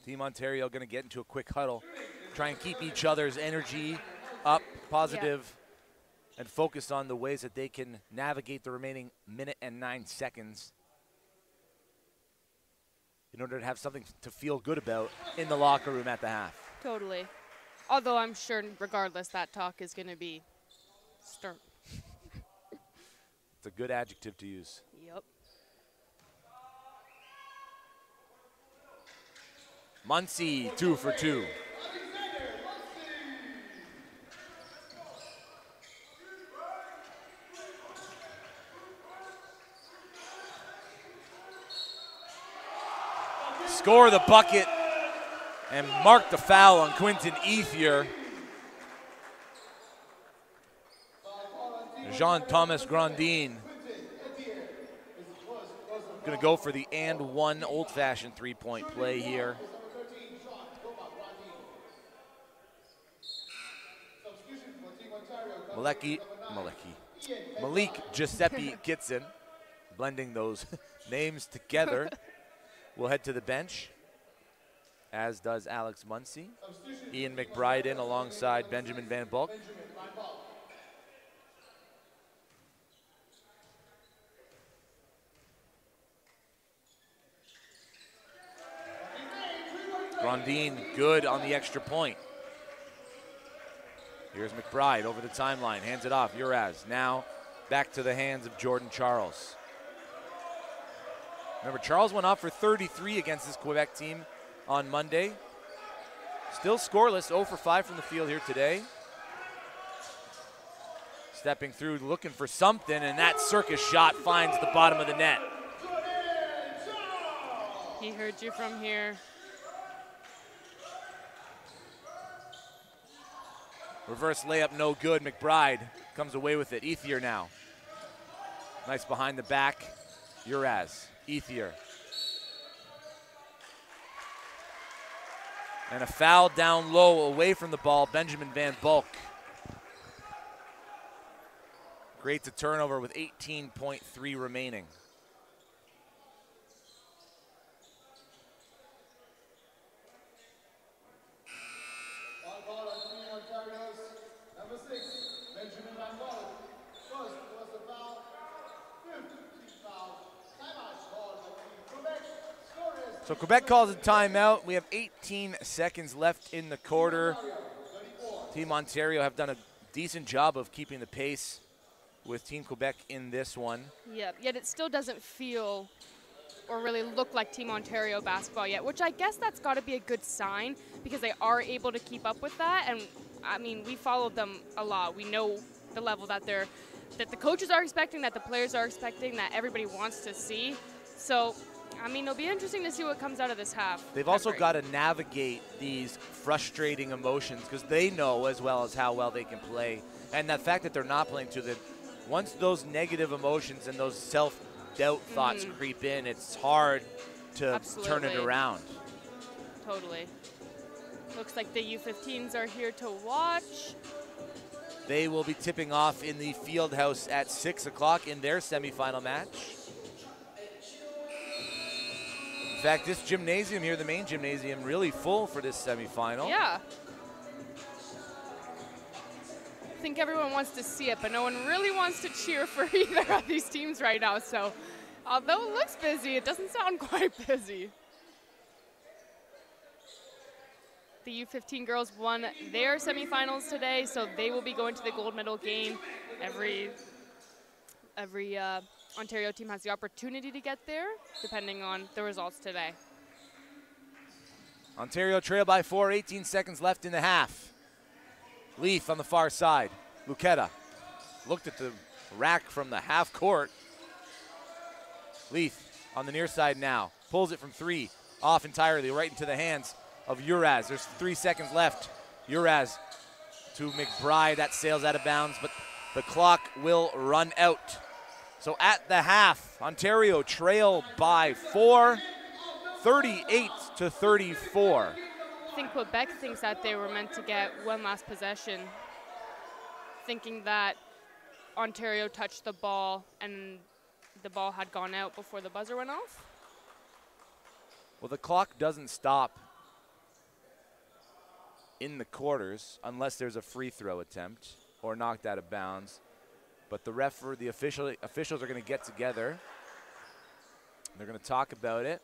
C: Team Ontario going to get into a quick huddle, try and keep each other's energy up, positive, and focus on the ways that they can navigate the remaining minute and 9 seconds in order to have something to feel good about in the locker room at the half.
D: Totally. Although I'm sure, regardless, that talk is going to be stern.
C: It's a good adjective to use.
D: Yep.
C: Muncy, 2 for 2. Score the bucket and mark the foul on Quinton Ethier. Jean-Thomas Grandin going to go for the and one old-fashioned three-point play here. Malik Giuseppe Kitson, blending those names together, will head to the bench, as does Alex Muncy. Ian McBride in alongside Benjamin Van Bulk. Grandin good on the extra point. Here's McBride over the timeline, hands it off. Uraz now back to the hands of Jordan Charles. Remember, Charles went off for 33 against this Quebec team on Monday. Still scoreless, 0 for 5 from the field here today. Stepping through, looking for something, and that circus shot finds the bottom of the net.
D: He heard you from here.
C: Reverse layup, no good. McBride comes away with it. Ethier now. Nice behind the back. Uraz, Ethier. And a foul down low away from the ball, Benjamin Van Bulk. Creates a turnover with 18.3 remaining. So Quebec calls a timeout. We have 18 seconds left in the quarter. Team Ontario have done a decent job of keeping the pace with Team Quebec in this one.
D: Yeah, yet it still doesn't feel or really look like Team Ontario basketball yet, which I guess that's got to be a good sign because they are able to keep up with that. And I mean, we followed them a lot. We know the level that the coaches are expecting, that the players are expecting, that everybody wants to see. So, I mean, it'll be interesting to see what comes out of this half.
C: They've also got to navigate these frustrating emotions because they know as well as how well they can play And the fact that they're not playing to the, once those negative emotions and those self-doubt thoughts creep in, it's hard to turn it around.
D: Totally. Looks like the U15s are here to watch.
C: They will be tipping off in the field house at 6 o'clock in their semifinal match. In fact, this gymnasium here, the main gymnasium, really full for this semifinal.
D: Yeah. I think everyone wants to see it, but no one really wants to cheer for either of these teams right now. So although it looks busy, it doesn't sound quite busy. The U15 girls won their semifinals today, so they will be going to the gold medal game. Every Ontario team has the opportunity to get there, depending on the results today.
C: Ontario trail by 4, 18 seconds left in the half. Leaf on the far side. Luqueta looked at the rack from the half court. Leaf on the near side now. Pulls it from 3, off entirely, right into the hands of Uraz. There's 3 seconds left. Uraz to McBride. That sails out of bounds, but the clock will run out. So at the half, Ontario trail by 4, 38-34.
D: I think Quebec thinks that they were meant to get one last possession, thinking that Ontario touched the ball and the ball had gone out before the buzzer went off.
C: Well, the clock doesn't stop in the quarters unless there's a free throw attempt or knocked out of bounds. But the officials are going to get together. They're going to talk about it.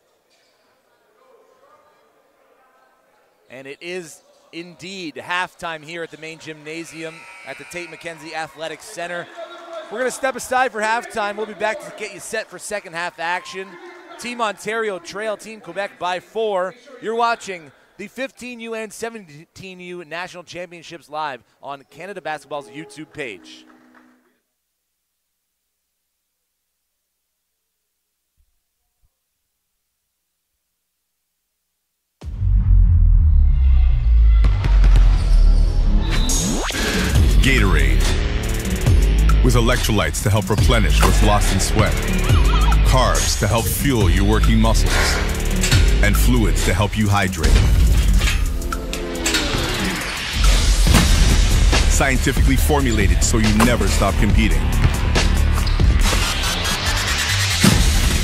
C: And it is indeed halftime here at the main gymnasium at the Tate McKenzie Athletics Center. We're going to step aside for halftime. We'll be back to get you set for second half action. Team Ontario trail Team Quebec by 4. You're watching the 15U and 17U National Championships live on Canada Basketball's YouTube page.
F: Gatorade, with electrolytes to help replenish what's lost in sweat, carbs to help fuel your working muscles, and fluids to help you hydrate. Scientifically formulated so you never stop competing.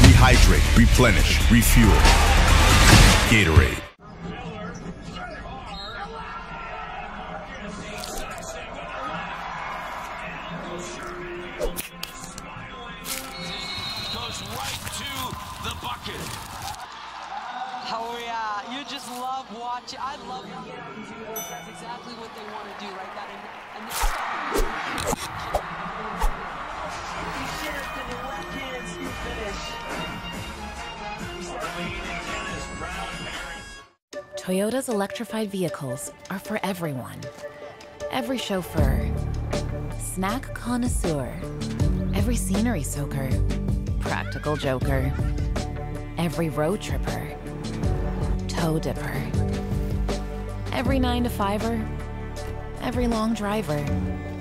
F: Rehydrate, replenish, refuel. Gatorade.
B: You just love watching. I love young young duos. That's exactly what they want to do, right? That and you shift and your left hand, you finish.
E: Toyota's electrified vehicles are for everyone. Every chauffeur, snack connoisseur, every scenery soaker, practical joker, every road tripper, toe dipper, every 9-to-5er, every long driver.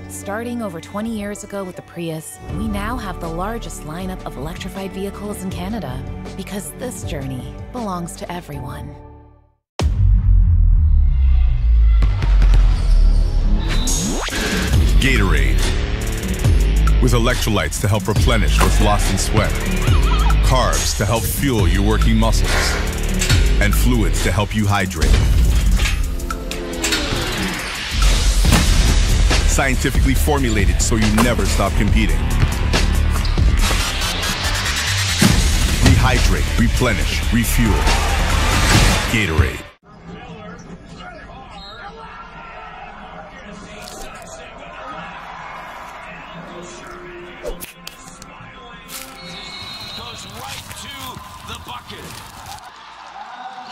E: Starting over 20 years ago with the Prius, we now have the largest lineup of electrified vehicles in Canada because this journey belongs to everyone.
F: Gatorade, with electrolytes to help replenish what's lost in sweat, carbs to help fuel your working muscles, and fluids to help you hydrate. Scientifically formulated so you never stop competing. Rehydrate, replenish, refuel. Gatorade.
A: Goes right to the bucket.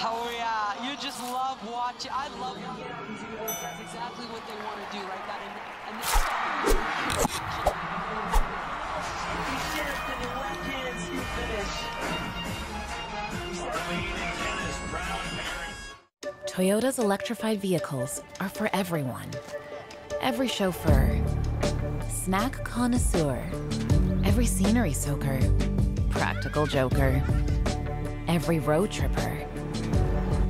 B: Oh yeah, you just love watching. I love young young duos. That's exactly what they want to do, right? That and you shift and your left hand, you finish.
E: Toyota's electrified vehicles are for everyone. Every chauffeur, Snack connoisseur, every scenery soaker, practical joker, every road tripper,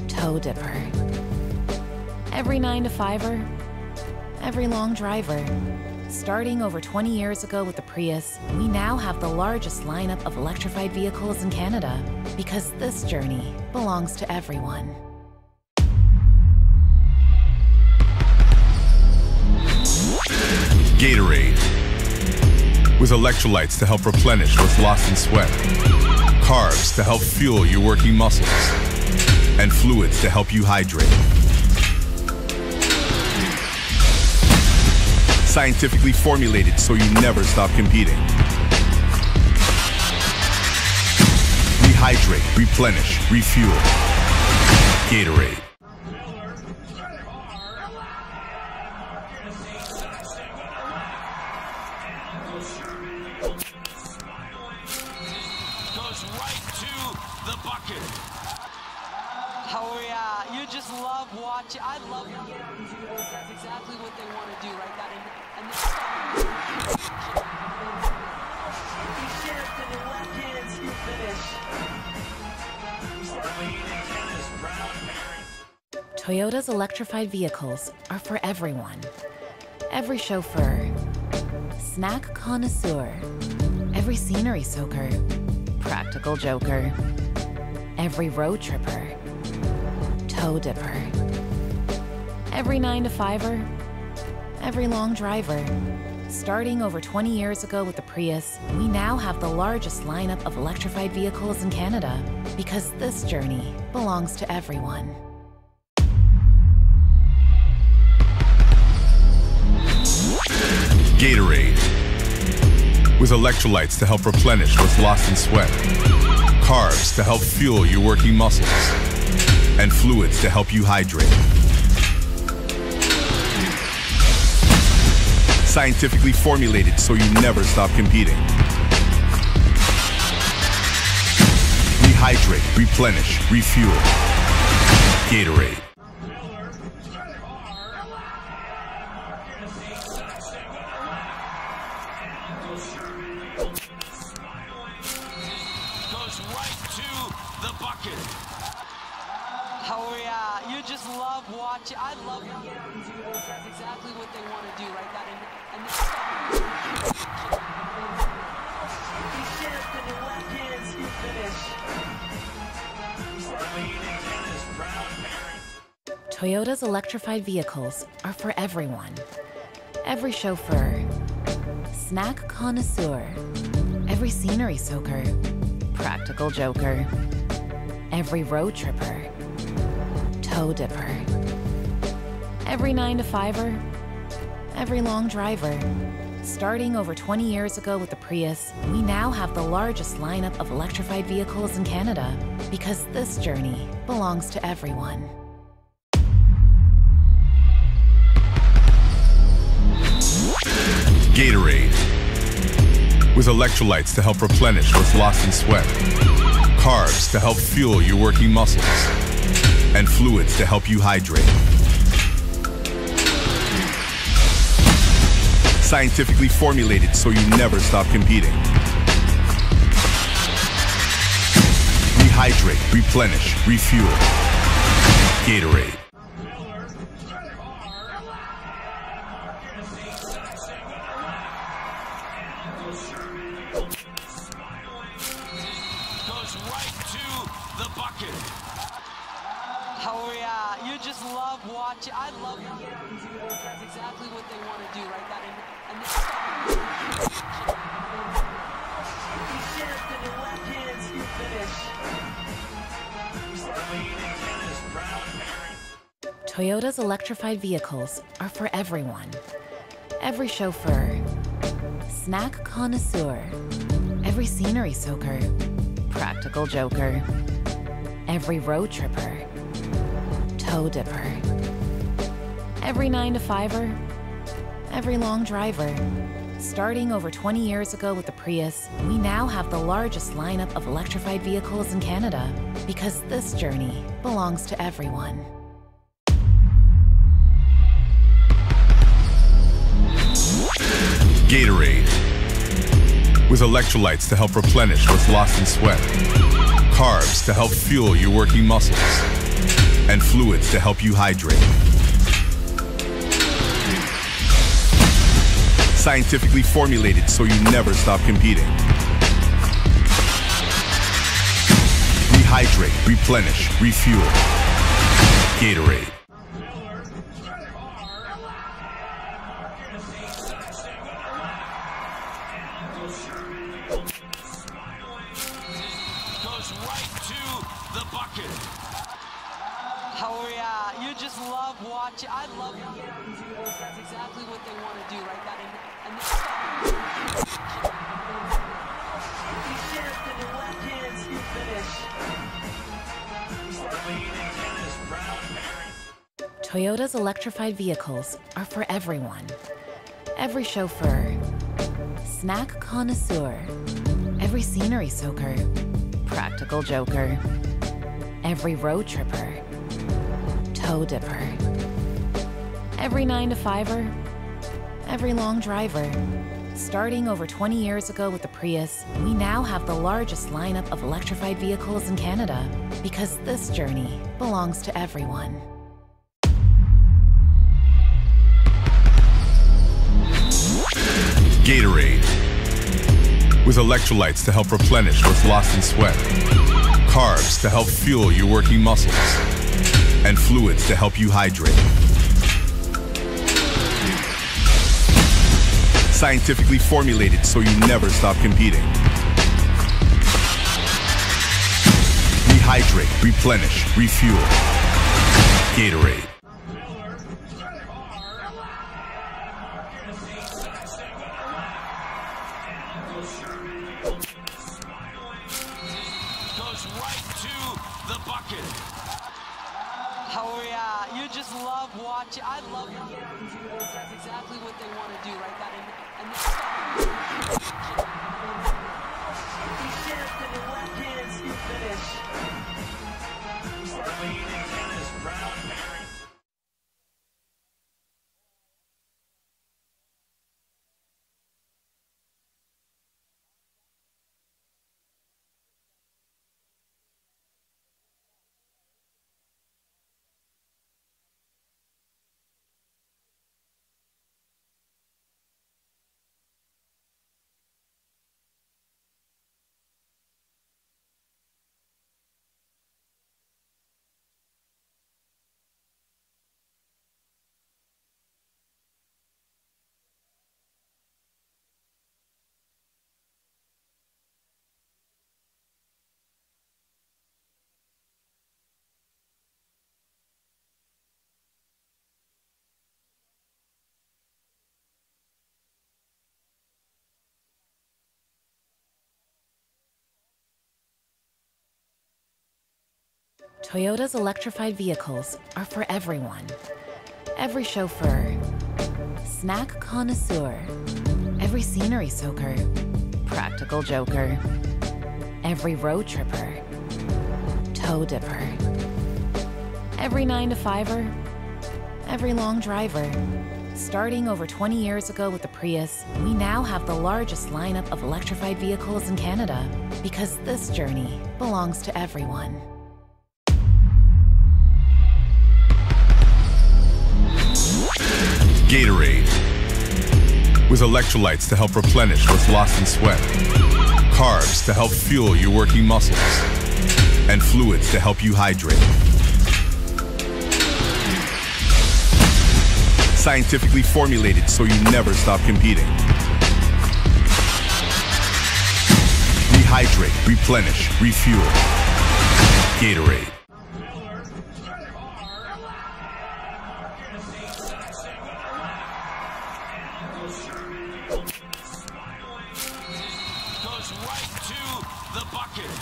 E: toe dipper, every 9-to-5er, every long driver. Starting over 20 years ago with the Prius, we now have the largest lineup of electrified vehicles in Canada because this journey belongs to everyone.
F: Gatorade. With electrolytes to help replenish what's lost in sweat, carbs to help fuel your working muscles, and fluids to help you hydrate. Scientifically formulated so you never stop competing. Rehydrate, replenish, refuel. Gatorade.
A: Goes right to the bucket.
B: Oh yeah, you just love watching. I love watching. That's exactly what they want to do, right? That and he shift and the left hand scoop finish.
E: Toyota's electrified vehicles are for everyone. Every chauffeur, snack connoisseur, every scenery soaker, practical joker, every road tripper, toe dipper, every 9-to-5er, every long driver. Starting over 20 years ago with the Prius, we now have the largest lineup of electrified vehicles in Canada because this journey belongs to everyone.
F: Gatorade. With electrolytes to help replenish what's lost in sweat, carbs to help fuel your working muscles, and fluids to help you hydrate. Scientifically formulated so you never stop competing. Rehydrate, replenish, refuel. Gatorade.
A: Goes right to the bucket.
B: Oh yeah, you just love watching. I love watching. That's exactly what they want to do, right? That and he shift and the left hand scoop finish.
E: Toyota's electrified vehicles are for everyone. Every chauffeur, snack connoisseur, every scenery soaker, practical joker, every road tripper, toe dipper, every 9-to-5er, every long driver. Starting over 20 years ago with the Prius, we now have the largest lineup of electrified vehicles in Canada because this journey belongs to everyone.
F: Gatorade. With electrolytes to help replenish what's lost in sweat, carbs to help fuel your working muscles, and fluids to help you hydrate. Scientifically formulated so you never stop competing. Rehydrate, replenish, refuel. Gatorade.
A: Goes right to the bucket.
B: Oh yeah, you just love watching. I love watching. That's exactly what they want to do, right? That and he shift and the left hand scoop finish.
E: Toyota's electrified vehicles are for everyone. Every chauffeur, snack connoisseur, every scenery soaker, practical joker, every road tripper, toe dipper, every 9-to-5er, every long driver. Starting over 20 years ago with the Prius, we now have the largest lineup of electrified vehicles in Canada because this journey belongs to everyone.
F: Gatorade. With electrolytes to help replenish what's lost in sweat. Carbs to help fuel your working muscles. And fluids to help you hydrate. Scientifically formulated so you never stop competing. Rehydrate, replenish, refuel. Gatorade.
A: Goes right to the bucket.
B: Oh yeah, you just love watching. I love that's exactly what they want to do, right? That and he shift in the left hand scoop finish.
E: Toyota's electrified vehicles are for everyone. Every chauffeur, snack connoisseur, every scenery soaker, practical joker, every road tripper, toe dipper, every 9-to-5er, every long driver. Starting over 20 years ago with the Prius, we now have the largest lineup of electrified vehicles in Canada because this journey belongs to everyone.
F: Gatorade. With electrolytes to help replenish what's lost in sweat. Carbs to help fuel your working muscles. And fluids to help you hydrate. Scientifically formulated so you never stop competing. Rehydrate, replenish, refuel. Gatorade.
A: Goes right to the bucket.
B: Oh yeah, you just love watching. I love that's exactly what they want to do, right? That and he shift in the left hand scoop finish.
E: Toyota's electrified vehicles are for everyone. Every chauffeur, snack connoisseur, every scenery soaker, practical joker, every road tripper, toe dipper, every 9-to-5er, every long driver. Starting over 20 years ago with the Prius, we now have the largest lineup of electrified vehicles in Canada because this journey belongs to everyone.
F: Gatorade. With electrolytes to help replenish what's lost in sweat. Carbs to help fuel your working muscles. And fluids to help you hydrate. Scientifically formulated so you never stop competing. Rehydrate, replenish, refuel. Gatorade.
A: Goes right to the bucket.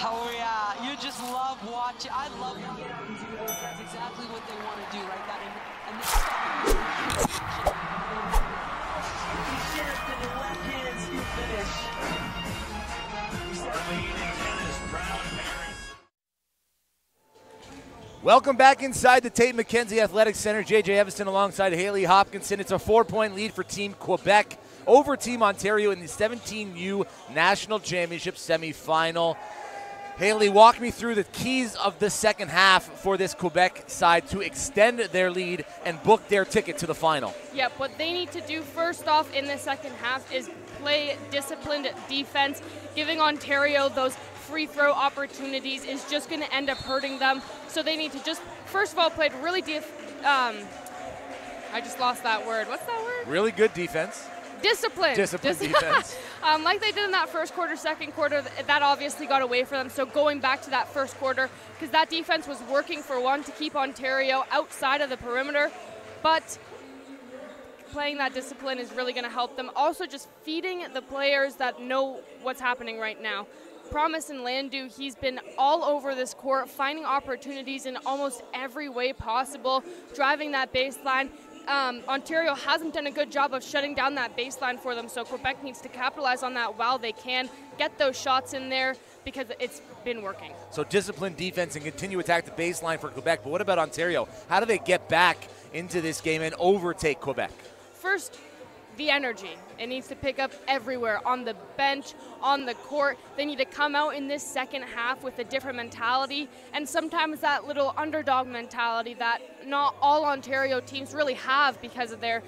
B: Oh yeah, you just love watching. I love that's exactly what they want to do, right? That and he shift in the left hand scoop finish.
C: Welcome back inside the Tate McKenzie Athletic Center. J.J. Evanston alongside Haley Hopkinson. It's a 4-point lead for Team Quebec over Team Ontario in the 17U National Championship semifinal. Haley, walk me through the keys of the second half for this Quebec side to extend their lead and book their ticket to the final.
D: Yep, what they need to do first off in the second half is play disciplined defense. Giving Ontario those free throw opportunities is just going to end up hurting them. So they need to just, first of all, play really I just lost that word. What's that word?
C: Really good defense.
D: Discipline
C: defense.
D: Like they did in that first quarter, second quarter, that obviously got away from them. So going back to that first quarter, because that defense was working for one to keep Ontario outside of the perimeter, but playing that discipline is really going to help them. Also just feeding the players that know what's happening right now. Promise and Landu, he's been all over this court, finding opportunities in almost every way possible, driving that baseline. Ontario hasn't done a good job of shutting down that baseline for them, so Quebec needs to capitalize on that while they can, get those shots in there because it's been working.
C: So disciplined defense and continue to attack the baseline for Quebec, but what about Ontario? How do they get back into this game and overtake Quebec?
D: First, the energy. It needs to pick up everywhere, on the bench, on the court. They need to come out in this second half with a different mentality, and sometimes that little underdog mentality that not all Ontario teams really have because of their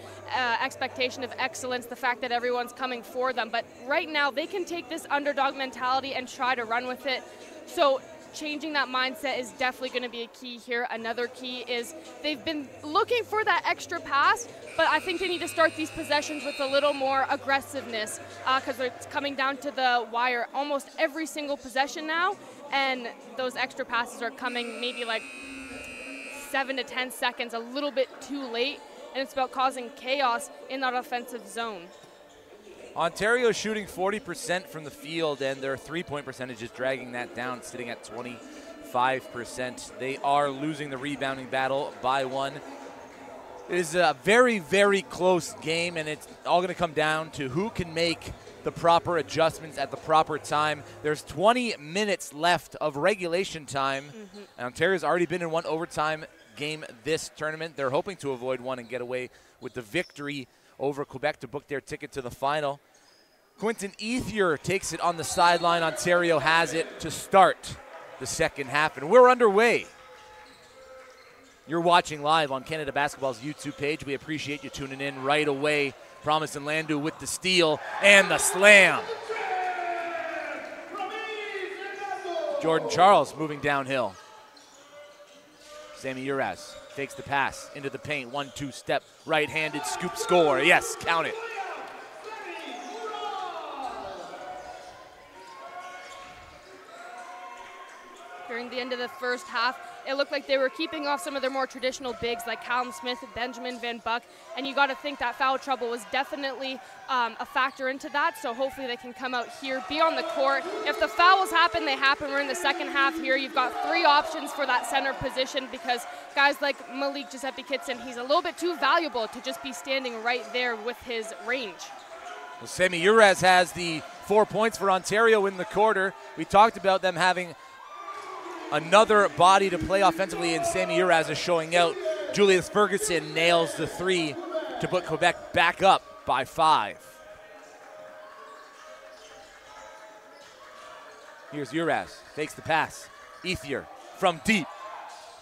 D: expectation of excellence, the fact that everyone's coming for them. But right now, they can take this underdog mentality and try to run with it. So changing that mindset is definitely going to be a key here. Another key is they've been looking for that extra pass, but I think they need to start these possessions with a little more aggressiveness because it's coming down to the wire almost every single possession now, and those extra passes are coming maybe like 7 to 10 seconds, a little bit too late, and it's about causing chaos in that offensive zone.
C: Ontario shooting 40% from the field, and their three-point percentage is dragging that down, sitting at 25%. They are losing the rebounding battle by one. It is a very, very close game, and it's all going to come down to who can make the proper adjustments at the proper time. There's 20 minutes left of regulation time. And Ontario's already been in one overtime game this tournament. They're hoping to avoid one and get away with the victory over Quebec to book their ticket to the final. Quentin Ethier takes it on the sideline. Ontario has it to start the second half, and we're underway. You're watching live on Canada Basketball's YouTube page. We appreciate you tuning in right away. Promise and Landu with the steal and the slam. Jordan Charles moving downhill. Sammy Uraz fakes the pass into the paint. 1-2 step, right-handed scoop score. Yes, count it.
D: During the end of the first half, it looked like they were keeping off some of their more traditional bigs like Callum Smith, Benjamin Van Buck, and you got to think that foul trouble was definitely a factor into that, so hopefully they can come out here, be on the court. If the fouls happen, they happen. We're in the second half here. You've got three options for that center position because guys like Malik Giuseppe Kitson, he's a little bit too valuable to just be standing right there with his range.
C: Well, Sammy Uraz has the 4 points for Ontario in the quarter. We talked about them having another body to play offensively, and Sammy Uraz is showing out. Julius Ferguson nails the three to put Quebec back up by 5. Here's Uraz, fakes the pass. Ethier from deep.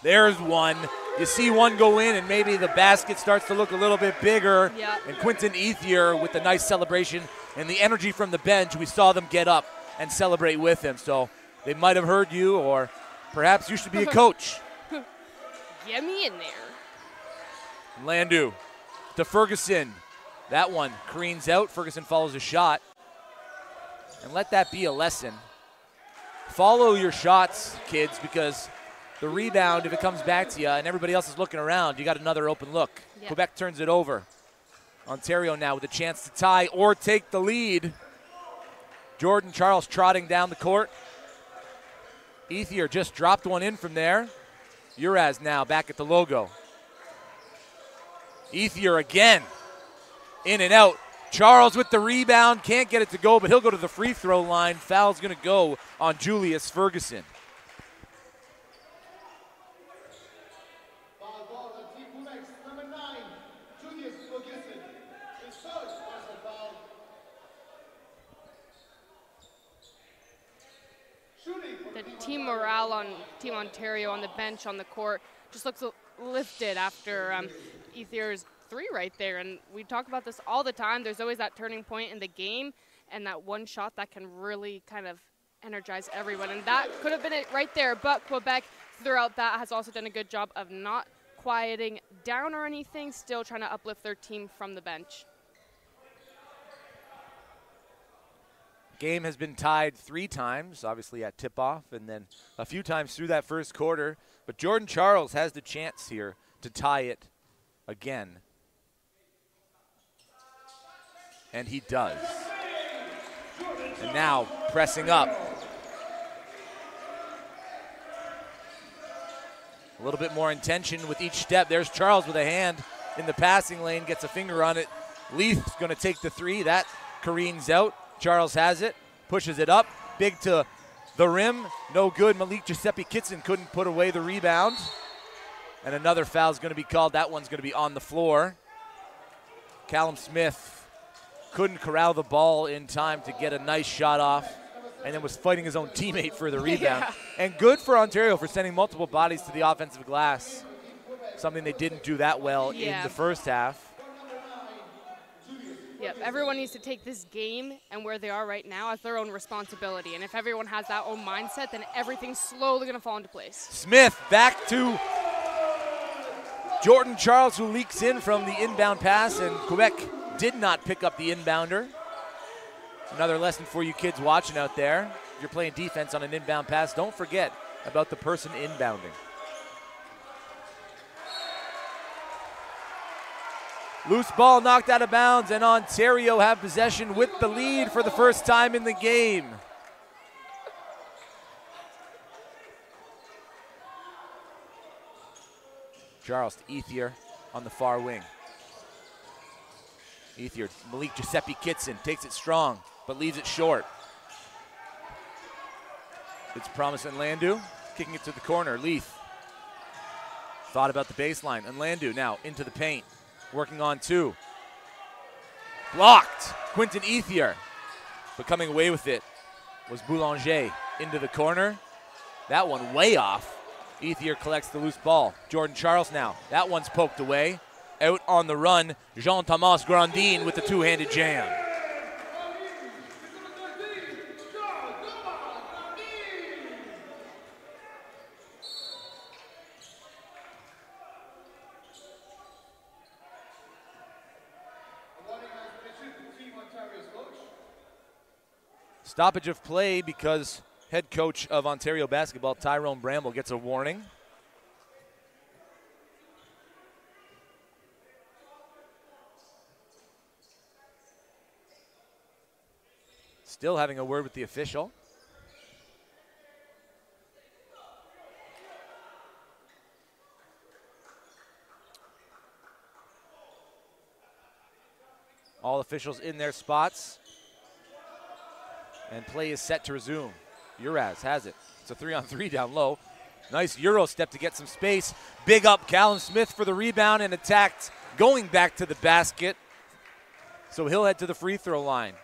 C: There's one. You see one go in, and maybe the basket starts to look a little bit bigger.
D: Yep.
C: And Quentin Ethier with the nice celebration and the energy from the bench. We saw them get up and celebrate with him. So they might have heard you, or perhaps you should be a coach.
D: Get me in there.
C: Landu to Ferguson. That one careens out. Ferguson follows a shot. And let that be a lesson. Follow your shots, kids, because the rebound, if it comes back to you and everybody else is looking around, you got another open look.
D: Yep.
C: Quebec turns it over. Ontario now with a chance to tie or take the lead. Jordan Charles trotting down the court. Ethier just dropped one in from there. Uraz now back at the logo. Ethier again. In and out. Charles with the rebound. Can't get it to go, but he'll go to the free throw line. Foul's going to go on Julius Ferguson.
D: team morale on Team Ontario on the bench, on the court, just looks lifted after Ethier's 3 right there. And we talk about this all the time. There's always that turning point in the game and that one shot that can really kind of energize everyone. And that could have been it right there. But Quebec, throughout that, has also done a good job of not quieting down or anything, still trying to uplift their team from the bench.
C: Game has been tied 3 times, obviously at tip-off, and then a few times through that first quarter. But Jordan Charles has the chance here to tie it again. And he does. And now pressing up. A little bit more intention with each step. There's Charles with a hand in the passing lane, gets a finger on it. Leith's going to take the 3. That careens out. Charles has it, pushes it up, big to the rim, no good. Malik Giuseppe Kitson couldn't put away the rebound. And another foul is going to be called. That one's going to be on the floor. Callum Smith couldn't corral the ball in time to get a nice shot off, and then was fighting his own teammate for the rebound. Yeah. And good for Ontario for sending multiple bodies to the offensive glass, something they didn't do that well in the first half.
D: Yep, everyone needs to take this game and where they are right now as their own responsibility. And if everyone has that own mindset, then everything's slowly going to fall into place.
C: Smith back to Jordan Charles, who leaks in from the inbound pass, and Quebec did not pick up the inbounder. Another lesson for you kids watching out there. If you're playing defense on an inbound pass, don't forget about the person inbounding. Loose ball knocked out of bounds, and Ontario have possession with the lead for the first time in the game. Charles to Ethier on the far wing. Ethier, Malik Giuseppe Kitson takes it strong, but leaves it short. It's Promise and Landu kicking it to the corner. Leith thought about the baseline, and Landu now into the paint. Working on 2. Blocked. Quentin Ethier. But coming away with it was Boulanger into the corner. That one way off. Ethier collects the loose ball. Jordan Charles now. That one's poked away. Out on the run, Jean-Thomas Grandin with the 2-handed jam. Stoppage of play because head coach of Ontario basketball, Tyrone Bramble, gets a warning. Still having a word with the official. All officials in their spots. And play is set to resume. Uraz has it. It's a 3-on-3 down low. Nice Euro step to get some space. Big up Callum Smith for the rebound and attacked going back to the basket. So he'll head to the free throw line.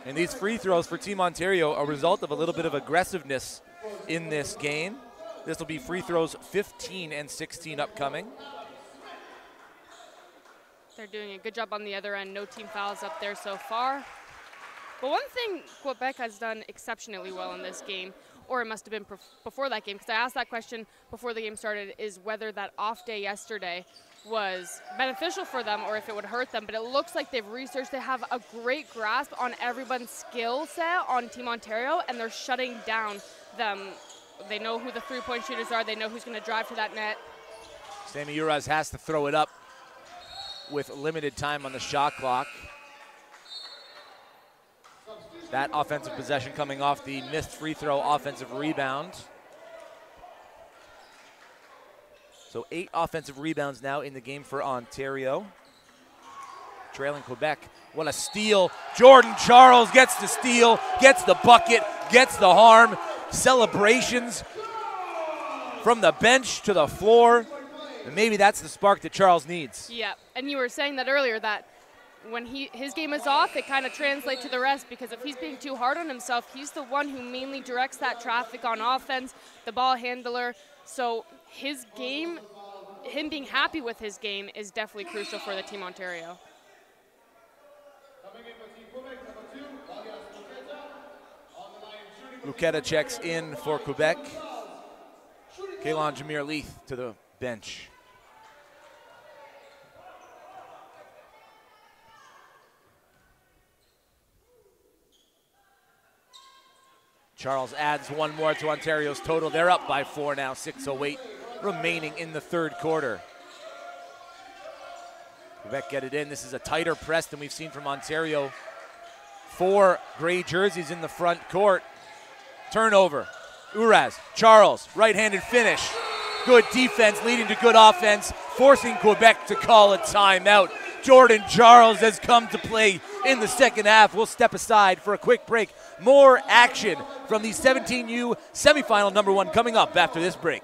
C: And these free throws for Team Ontario are a result of a little bit of aggressiveness in this game. This will be free throws 15 and 16 upcoming.
D: They're doing a good job on the other end. No team fouls up there so far. But one thing Quebec has done exceptionally well in this game, or it must have been before that game, because I asked that question before the game started, is whether that off day yesterday was beneficial for them or if it would hurt them. But it looks like they've researched. They have a great grasp on everyone's skill set on Team Ontario, and they're shutting down them. They know who the three-point shooters are. They know who's going to drive to that net.
C: Sammy Uraz has to throw it up with limited time on the shot clock. That offensive possession coming off the missed free throw offensive rebound. So 8 offensive rebounds now in the game for Ontario. Trailing Quebec. What a steal. Jordan Charles gets the steal, gets the bucket, gets the harm. Celebrations from the bench to the floor. And maybe that's the spark that Charles needs.
D: Yeah, and you were saying that earlier, that when his game is off, it kind of translates to the rest, because if he's being too hard on himself, he's the one who mainly directs that traffic on offense, the ball handler. So his game, him being happy with his game, is definitely crucial for the Team Ontario.
C: Luketa checks in for Quebec. Kaylon Jameer Leith to the bench. Charles adds one more to Ontario's total. They're up by 4 now, 6:08 remaining in the third quarter. Quebec get it in. This is a tighter press than we've seen from Ontario. 4 gray jerseys in the front court. Turnover. Uraz, Charles, right-handed finish. Good defense leading to good offense, forcing Quebec to call a timeout. Jordan Charles has come to play in the second half. We'll step aside for a quick break. More action from the 17U semifinal #1 coming up after this break.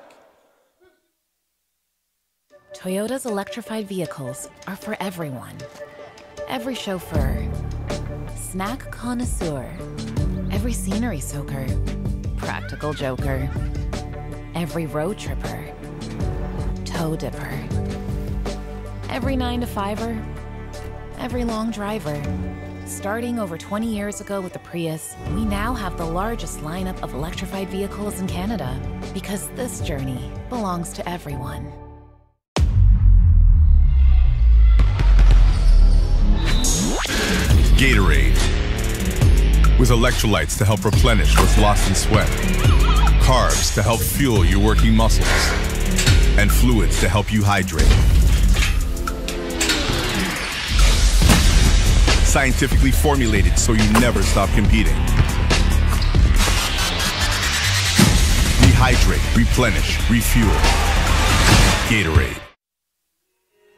E: Toyota's electrified vehicles are for everyone. Every chauffeur, snack connoisseur, every scenery soaker, practical joker, every road tripper, toe dipper, every 9-to-5er, every long driver. Starting over 20 years ago with the Prius, we now have the largest lineup of electrified vehicles in Canada, because this journey belongs to everyone.
F: Gatorade. With electrolytes to help replenish what's lost in sweat. Carbs to help fuel your working muscles. And fluids to help you hydrate. Scientifically formulated so you never stop competing. Rehydrate, replenish, refuel. Gatorade.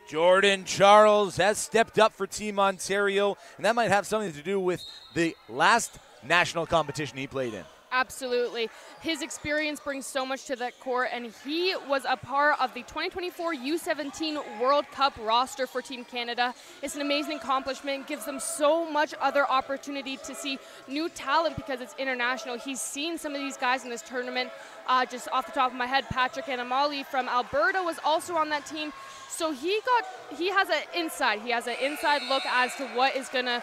C: Jordan Charles has stepped up for Team Ontario, and that might have something to do with the last national competition he played in.
D: Absolutely. His experience brings so much to that court, and he was a part of the 2024 U17 World Cup roster for Team Canada. It's an amazing accomplishment, gives them so much other opportunity to see new talent because it's international. He's seen some of these guys in this tournament. Just off the top of my head, Patrick Anamali from Alberta was also on that team. So he has an inside look as to what is going to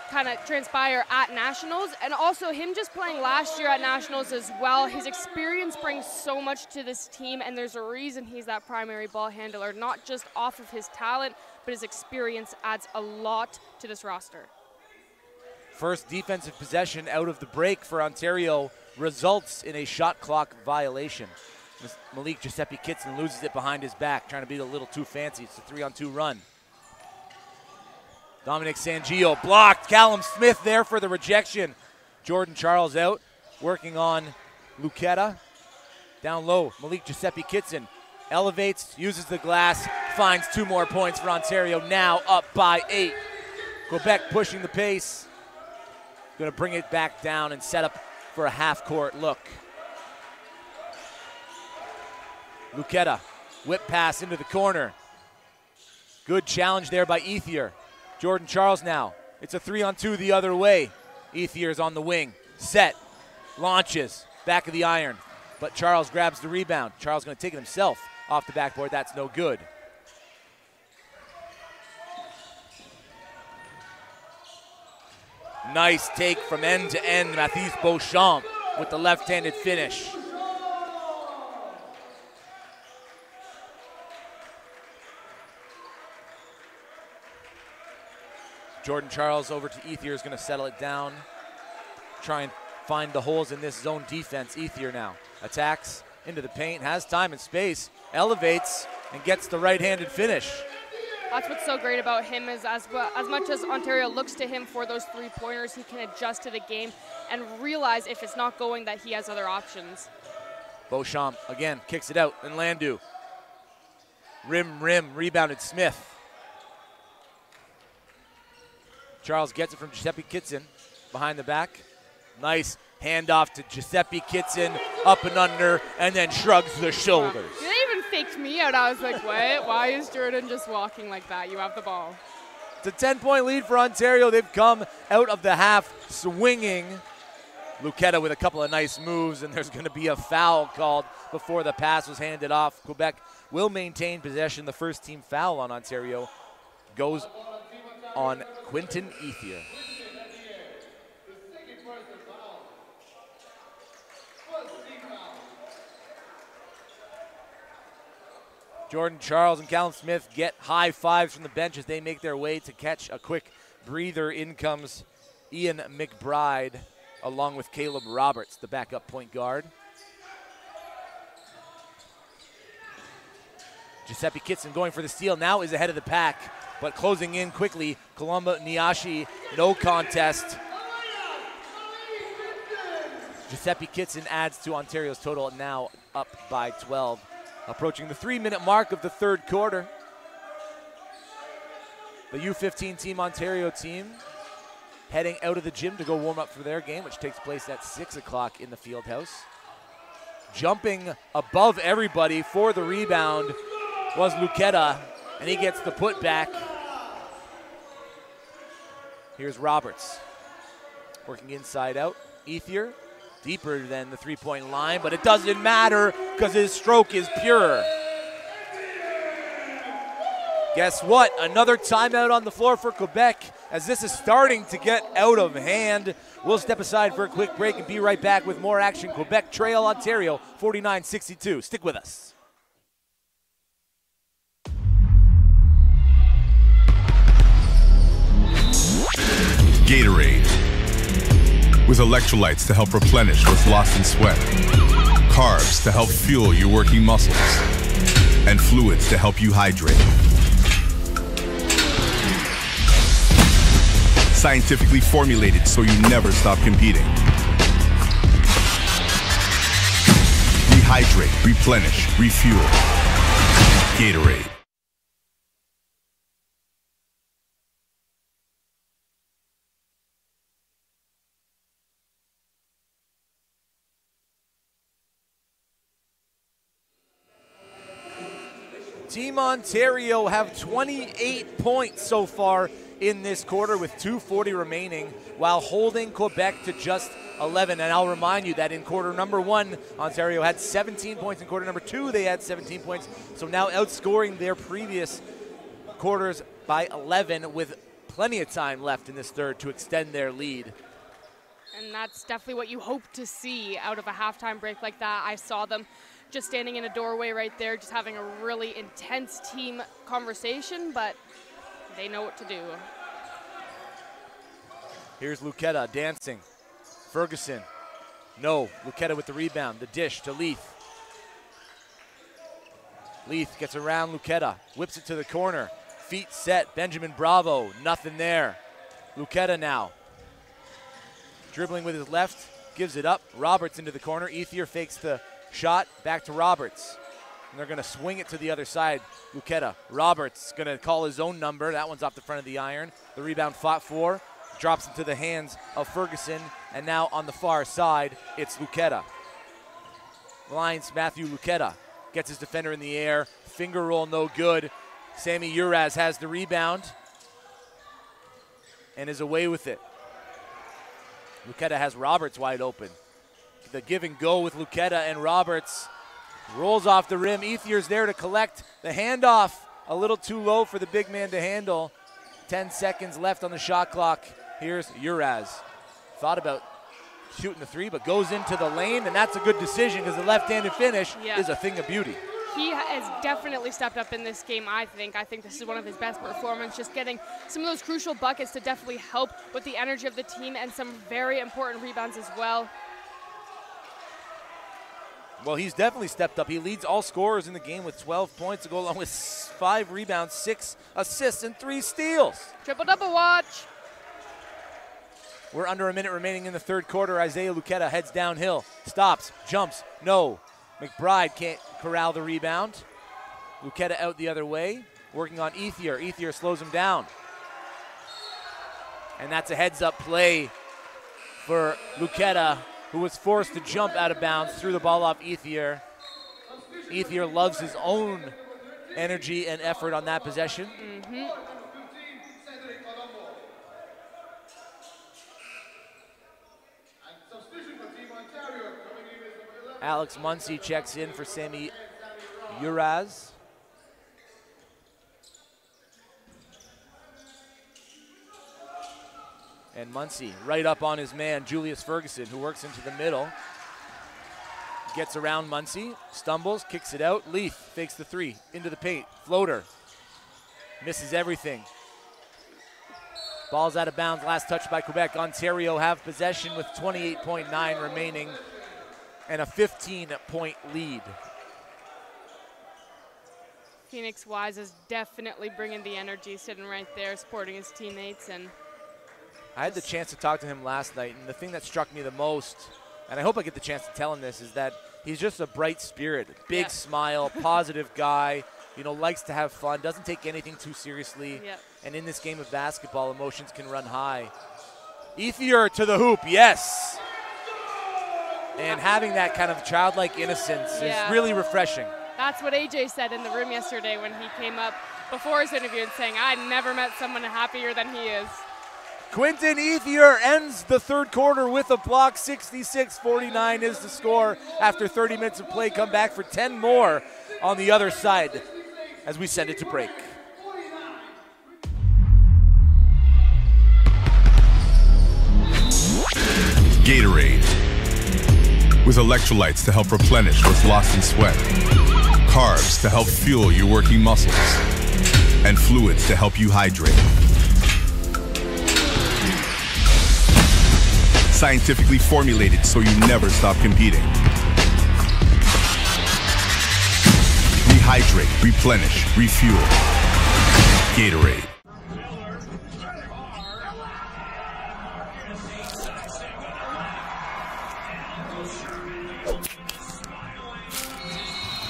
D: kind of transpire at Nationals, and also him just playing last year at Nationals as well. His experience brings so much to this team, and there's a reason he's that primary ball handler, not just off of his talent, but his experience adds a lot to this roster.
C: First defensive possession out of the break for Ontario results in a shot clock violation. Malik Giuseppe Kitson loses it behind his back, trying to be a little too fancy. It's a 3-on-2 run. Dominic Sangio blocked. Callum Smith there for the rejection. Jordan Charles out, working on Luketa. Down low, Malik Giuseppe Kitson elevates, uses the glass, finds 2 more points for Ontario, now up by 8. Quebec pushing the pace. Going to bring it back down and set up for a half-court look. Luketa, whip pass into the corner. Good challenge there by Ethier. Jordan Charles now. It's a 3-on-2 the other way. Ethier's on the wing. Set. Launches. Back of the iron. But Charles grabs the rebound. Charles going to take it himself off the backboard. That's no good. Nice take from end to end. Mathis Beauchamp with the left-handed finish. Jordan Charles over to Ethier is going to settle it down. Try and find the holes in this zone defense. Ethier now attacks into the paint, has time and space, elevates, and gets the right-handed finish.
D: That's what's so great about him is as much as Ontario looks to him for those 3-pointers, he can adjust to the game and realize if it's not going that he has other options.
C: Beauchamp again kicks it out, and Landu. Rim, rebounded Smith. Charles gets it from Giuseppe Kitson behind the back. Nice handoff to Giuseppe Kitson, up and under, and then shrugs the shoulders.
D: They even faked me out. I was like, what? Why is Jordan just walking like that? You have the ball.
C: It's a 10-point lead for Ontario. They've come out of the half swinging. Lucetta with a couple of nice moves, and there's going to be a foul called before the pass was handed off. Quebec will maintain possession. The first team foul on Ontario goes on Quinton Ethier. Jordan Charles and Callum Smith get high fives from the bench as they make their way to catch a quick breather. In comes Ian McBride along with Caleb Roberts, the backup point guard. Giuseppe Kitson going for the steal, now is ahead of the pack, but closing in quickly. Columba Niashi, no contest. Giuseppe Kitson adds to Ontario's total, now up by 12. Approaching the 3-minute mark of the third quarter. The U15 Team Ontario team heading out of the gym to go warm up for their game, which takes place at 6 o'clock in the field house. Jumping above everybody for the rebound was Lucetta, and he gets the putback. Here's Roberts working inside out. Ethier deeper than the three-point line, but it doesn't matter because his stroke is pure. Guess what? Another timeout on the floor for Quebec as this is starting to get out of hand. We'll step aside for a quick break and be right back with more action. Quebec trail Ontario 49-62. Stick with us.
F: Gatorade. With electrolytes to help replenish what's lost in sweat. Carbs to help fuel your working muscles. And fluids to help you hydrate. Scientifically formulated so you never stop competing. Rehydrate, replenish, refuel. Gatorade.
C: Team Ontario have 28 points so far in this quarter with 2:40 remaining, while holding Quebec to just 11. And I'll remind you that in quarter number 1, Ontario had 17 points. In quarter number 2, they had 17 points. So now outscoring their previous quarters by 11 with plenty of time left in this third to extend their lead.
D: And that's definitely what you hope to see out of a halftime break like that. I saw them just standing in a doorway right there, just having a really intense team conversation, but they know what to do.
C: Here's Lucetta dancing. Ferguson. No. Lucetta with the rebound. The dish to Leith. Leith gets around Lucetta. Whips it to the corner. Feet set. Benjamin Bravo. Nothing there. Lucetta now. Dribbling with his left. Gives it up. Roberts into the corner. Ethier fakes the shot. Back to Roberts. And they're going to swing it to the other side. Lucetta. Roberts going to call his own number. That one's off the front of the iron. The rebound fought for. Drops into the hands of Ferguson. And now on the far side, it's Lucetta. Lines Matthew Lucetta. Gets his defender in the air. Finger roll no good. Sammy Uraz has the rebound. And is away with it. Lucetta has Roberts wide open. The give and go with Lucetta and Roberts. Rolls off the rim. Ethier's there to collect the handoff. A little too low for the big man to handle. 10 seconds left on the shot clock. Here's Uraz. Thought about shooting the three, but goes into the lane, and that's a good decision because the left-handed finish is a thing of beauty.
D: He has definitely stepped up in this game, I think. I think this is one of his best performances, just getting some of those crucial buckets to definitely help with the energy of the team and some very important rebounds as well.
C: Well, he's definitely stepped up. He leads all scorers in the game with 12 points to go along with 5 rebounds, 6 assists, and 3 steals.
D: Triple-double watch.
C: We're under a minute remaining in the third quarter. Isaiah Lucetta heads downhill, stops, jumps, no. McBride can't corral the rebound. Lucetta out the other way, working on Ethier. Ethier slows him down. And that's a heads-up play for Lucetta, who was forced to jump out of bounds, threw the ball off Ethier. Ethier loves his own energy and effort on that possession. Alex Muncy checks in for Sammy Uraz. And Muncy right up on his man, Julius Ferguson, who works into the middle. Gets around Muncy, stumbles, kicks it out. Leaf fakes the three, into the paint. Floater, misses everything. Ball's out of bounds, last touch by Quebec. Ontario have possession with 28.9 remaining and a 15-point lead.
D: Phoenix Wise is definitely bringing the energy, sitting right there, supporting his teammates. And
C: I had the chance to talk to him last night, and the thing that struck me the most, and I hope I get the chance to tell him this, is that he's just a bright spirit, big smile, positive guy, you know, likes to have fun, doesn't take anything too seriously. And in this game of basketball, emotions can run high. Ethier to the hoop, yes. And having that kind of childlike innocence is really refreshing.
D: That's what AJ said in the room yesterday when he came up before his interview and saying, I never met someone happier than he is.
C: Quinton Ethier ends the third quarter with a block. 66-49 is the score after 30 minutes of play. Come back for 10 more on the other side as we send it to break.
F: Gatorade, with electrolytes to help replenish what's lost in sweat, carbs to help fuel your working muscles, and fluids to help you hydrate. Scientifically formulated so you never stop competing. Rehydrate, replenish, refuel. Gatorade.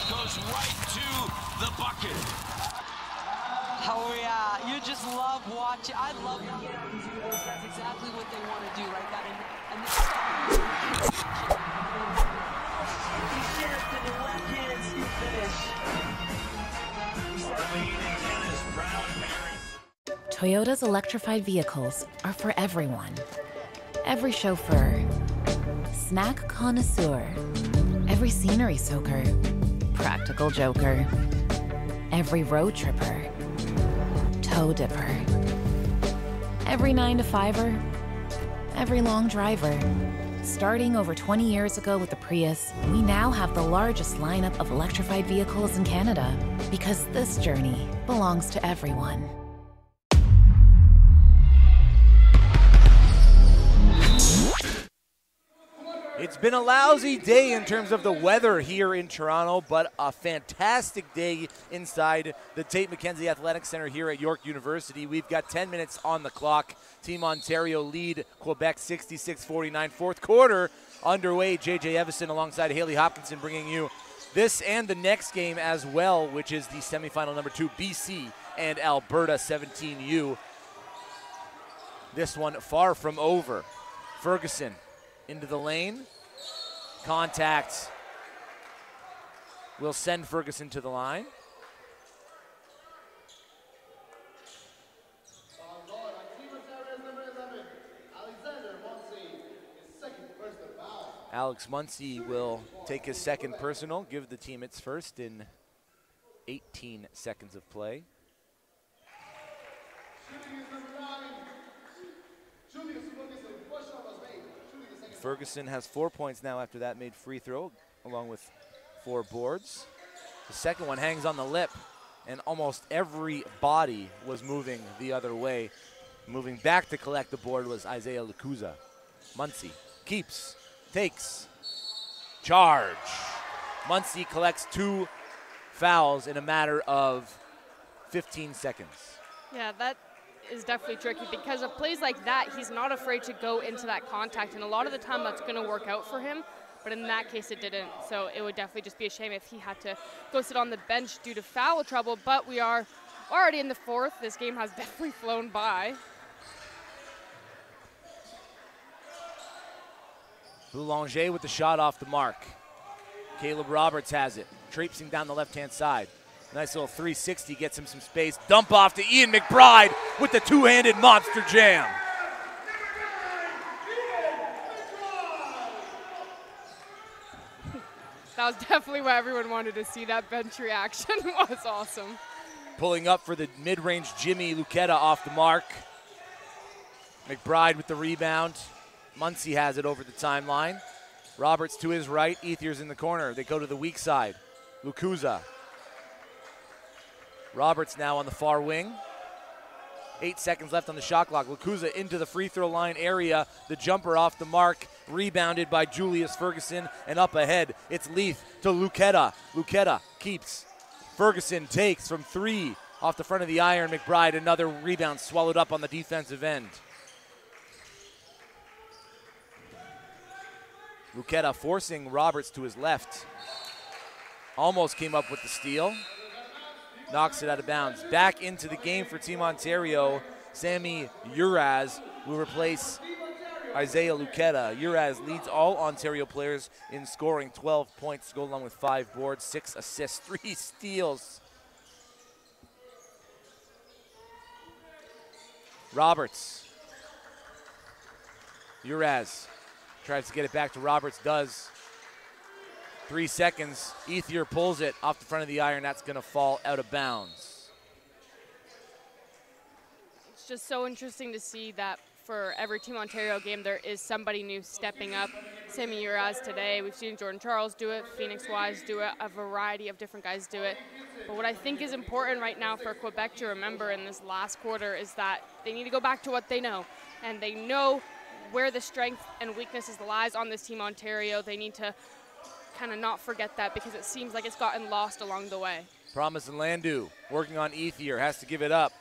A: Goes right to the bucket.
B: Oh yeah, you just love watching. I love watching. That's exactly what they want to do, right? That and he did it to the left hand finish.
E: Toyota's electrified vehicles are for everyone. Every chauffeur, snack connoisseur, every scenery soaker, practical joker, every road tripper, toe dipper, every 9-to-5er, every long driver. Starting over 20 years ago with the Prius, we now have the largest lineup of electrified vehicles in Canada because this journey belongs to everyone.
C: It's been a lousy day in terms of the weather here in Toronto, but a fantastic day inside the Tate McKenzie Athletic Center here at York University. We've got 10 minutes on the clock. Team Ontario lead Quebec 66-49. Fourth quarter underway. J.J. Evison alongside Haley Hopkinson bringing you this and the next game as well, which is the semifinal number 2, BC and Alberta 17U. This one far from over. Ferguson into the lane. Contact will send Ferguson to the line. Alex Muncy will take his second personal, give the team its first in 18 seconds of play. Ferguson has 4 points now after that made free throw, along with 4 boards. The second one hangs on the lip, and almost every body was moving the other way. Moving back to collect the board was Isaiah Lacuza. Muncy keeps, takes, charge. Muncy collects 2 fouls in a matter of 15 seconds.
D: Yeah, that is definitely tricky because of plays like that, he's not afraid to go into that contact, and a lot of the time that's going to work out for him, but in that case it didn't. So it would definitely just be a shame if he had to go sit on the bench due to foul trouble, but we are already in the fourth. This game has definitely flown by.
C: Boulanger with the shot off the mark. Caleb Roberts has it, traipsing down the left-hand side. Nice little 360, gets him some space. Dump off to Ian McBride with the two-handed monster jam.
D: That was definitely what everyone wanted to see. That bench reaction was awesome.
C: Pulling up for the mid-range Jimmy, Luqueta off the mark. McBride with the rebound. Muncie has it over the timeline. Roberts to his right, Ethier's in the corner. They go to the weak side. Lukuza. Roberts now on the far wing. 8 seconds left on the shot clock. Lukuza into the free throw line area. The jumper off the mark, rebounded by Julius Ferguson, and up ahead, it's Leith to Luqueta. Luqueta keeps. Ferguson takes from 3 off the front of the iron. McBride, another rebound swallowed up on the defensive end. Luqueta forcing Roberts to his left. Almost came up with the steal. Knocks it out of bounds. Back into the game for Team Ontario. Sammy Uraz will replace Isaiah Luqueta. Uraz leads all Ontario players in scoring, 12 points to go along with 5 boards, 6 assists, 3 steals. Roberts. Uraz tries to get it back to Roberts, does. 3 seconds. Ethier pulls it off the front of the iron. That's going to fall out of bounds.
D: It's just so interesting to see that for every Team Ontario game, there is somebody new stepping up. Sammy Uraz today. We've seen Jordan Charles do it, Phoenix Wise do it, a variety of different guys do it. But what I think is important right now for Quebec to remember in this last quarter is that they need to go back to what they know. And they know where the strength and weaknesses lies on this Team Ontario. They need to kind of not forget that because it seems like it's gotten lost along the way.
C: Promise and Landu working on Ethier, has to give it up.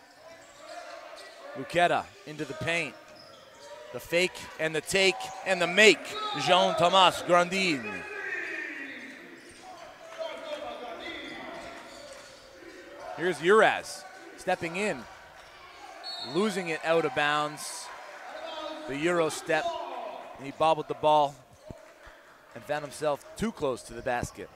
C: Luqueta into the paint. The fake and the take and the make. Jean-Thomas Grandin. Here's Uraz stepping in, losing it out of bounds. The Euro step, and he bobbled the ball and found himself too close to the basket.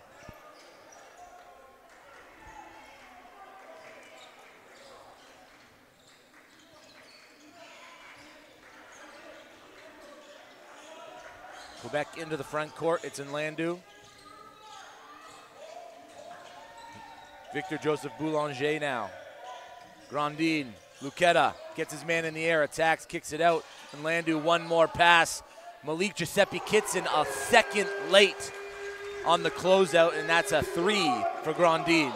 C: Quebec into the front court. It's in Landu. Victor Joseph Boulanger now. Grandin. Luqueta gets his man in the air, attacks, kicks it out. And Landu, one more pass. Malik Giuseppe Kitson a second late on the closeout, and that's a 3 for Grandin.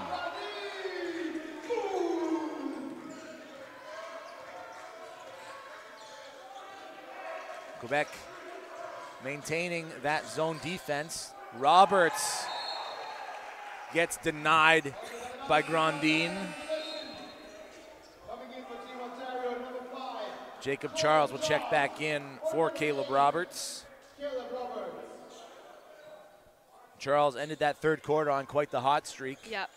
C: Quebec maintaining that zone defense. Roberts gets denied by Grandin. Jacob Charles will check back in for Caleb Roberts. Charles ended that third quarter on quite the hot streak.
D: Yep.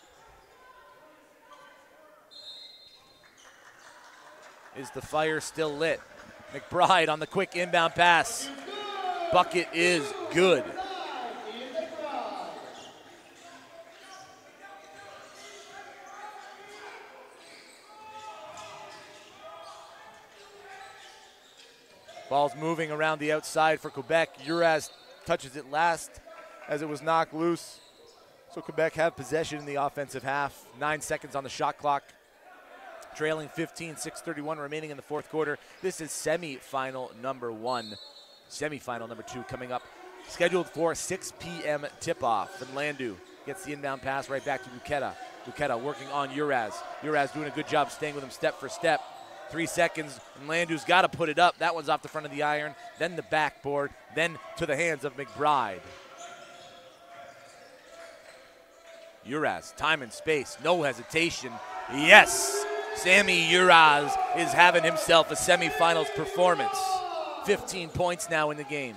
C: Is the fire still lit? McBride on the quick inbound pass. Bucket is good. Ball's moving around the outside for Quebec. Uraz touches it last as it was knocked loose. So Quebec have possession in the offensive half. 9 seconds on the shot clock. Trailing 15, 6:31 remaining in the fourth quarter. This is semi-final number 1. Semi-final number 2 coming up. Scheduled for 6 p.m. tip-off. And Landu gets the inbound pass right back to Luqueta. Luqueta working on Uraz. Uraz doing a good job staying with him step for step. 3 seconds, and Landu's got to put it up. That one's off the front of the iron, then the backboard, then to the hands of McBride. Uraz, time and space, no hesitation. Yes, Sammy Uraz is having himself a semifinals performance. 15 points now in the game.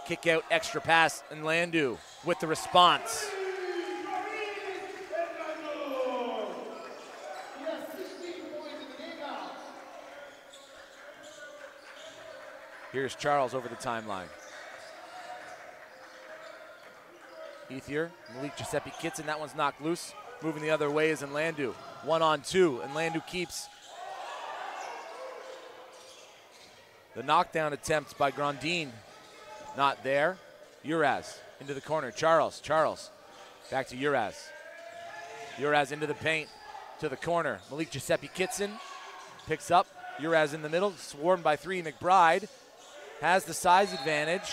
C: Kick out, extra pass, and Landu with the response. Here's Charles over the timeline. Ethier, Malik Giuseppe Kitson, that one's knocked loose. Moving the other way is in Landu. 1-on-2, and Landu keeps. The knockdown attempt by Grandin Not there. Uraz into the corner. Charles back to Uraz. Uraz into the paint to the corner. Malik Giuseppe Kitson picks up. Uraz in the middle, swarmed by three. McBride has the size advantage.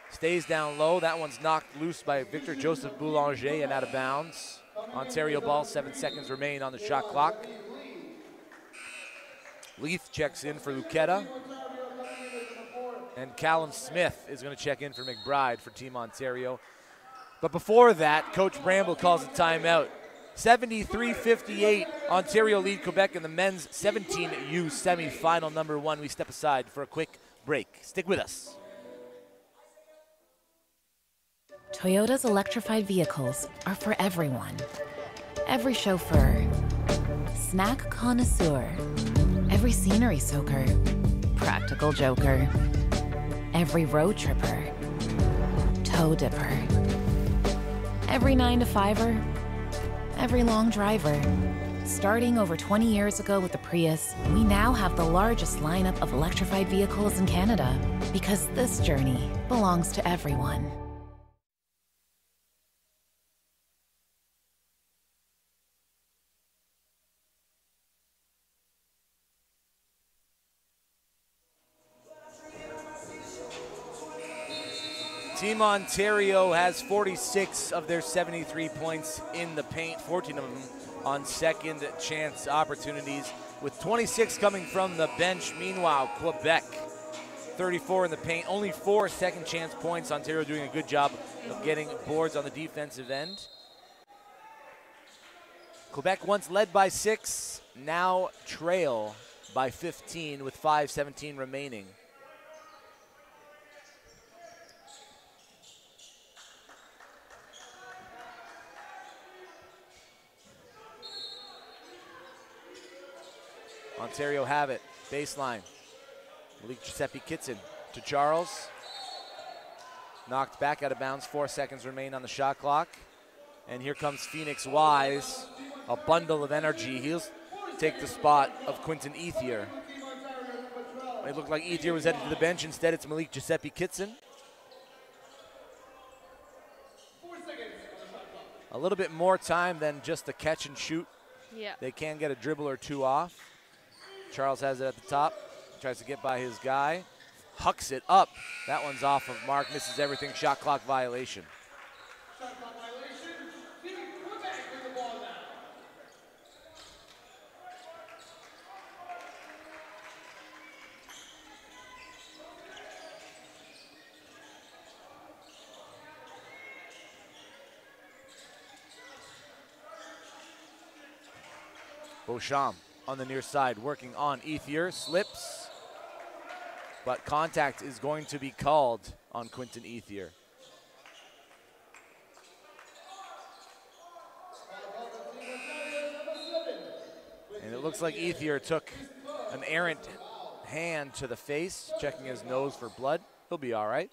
C: Stays down low. That one's knocked loose by Victor Joseph Boulanger and out of bounds. Ontario ball, 7 seconds remain on the shot clock. Leith checks in for Luqueta. And Callum Smith is going to check in for McBride for Team Ontario. But before that, Coach Bramble calls a timeout. 73-58, Ontario lead Quebec in the men's 17U semifinal number 1. We step aside for a quick break. Stick with us.
E: Toyota's electrified vehicles are for everyone. Every chauffeur, snack connoisseur, every scenery soaker, practical joker, every road tripper, toe dipper, every 9-to-5er, every long driver. Starting over 20 years ago with the Prius, we now have the largest lineup of electrified vehicles in Canada because this journey belongs to everyone.
C: Team Ontario has 46 of their 73 points in the paint, 14 of them on second chance opportunities, with 26 coming from the bench. Meanwhile, Quebec, 34 in the paint, only 4 second chance points. Ontario doing a good job of getting boards on the defensive end. Quebec once led by 6, now trail by 15 with 5:17 remaining. Ontario have it, baseline. Malik Giuseppe Kitson to Charles. Knocked back out of bounds, 4 seconds remain on the shot clock. And here comes Phoenix Wise, a bundle of energy. He'll take the spot of Quinton Ethier. It looked like Ethier was headed to the bench. Instead, it's Malik Giuseppe Kitson. A little bit more time than just a catch and shoot.
D: Yeah.
C: They can get a dribble or two off. Charles has it at the top, tries to get by his guy, hucks it up. That one's off of mark, misses everything, shot clock violation.
G: Shot clock violation, Team Quebec with the ball now.
C: Beauchamp on the near side, working on Ethier, slips, but contact is going to be called on Quinton Ethier. And it looks like Ethier took an errant hand to the face, checking his nose for blood. He'll be all right.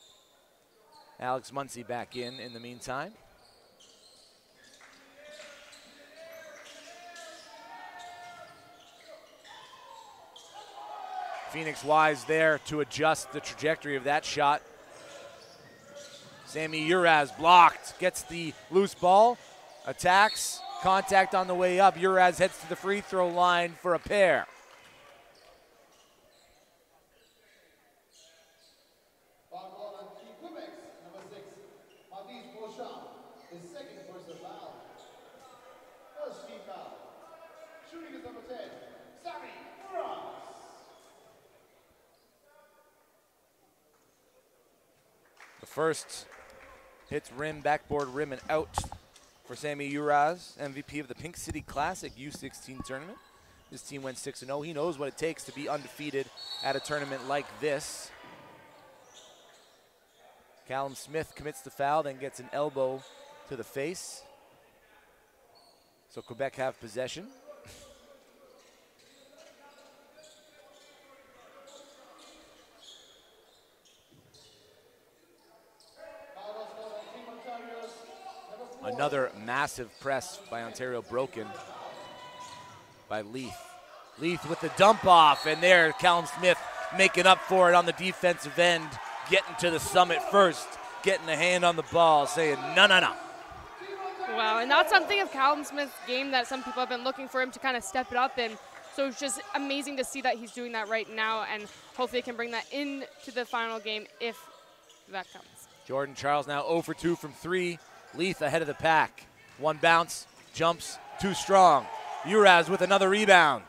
C: Alex Muncy back in the meantime. Phoenix Wise there to adjust the trajectory of that shot. Sammy Uraz blocked, gets the loose ball, attacks, contact on the way up. Uraz heads to the free throw line for a pair.
G: Foul on Team Quebec, number 6, Mavis Beauchamp, his second personal foul. First team foul. Shooting is number 10, Sammy Uraz.
C: The first hits rim, backboard rim, and out for Sammy Uraz, MVP of the Pink City Classic U16 tournament. This team went 6-0. He knows what it takes to be undefeated at a tournament like this. Callum Smith commits the foul, then gets an elbow to the face. So Quebec have possession. Another massive press by Ontario, broken by Leith. Leith with the dump off, and there Callum Smith making up for it on the defensive end, getting to the summit first, getting a hand on the ball, saying, no, no, no.
D: Wow, and that's something of Callum Smith's game that some people have been looking for him to kind of step it up in. So it's just amazing to see that he's doing that right now, and hopefully he can bring that into the final game if that comes.
C: Jordan Charles now 0 for 2 from 3. Leith ahead of the pack. One bounce, jumps, too strong. Uraz with another rebound.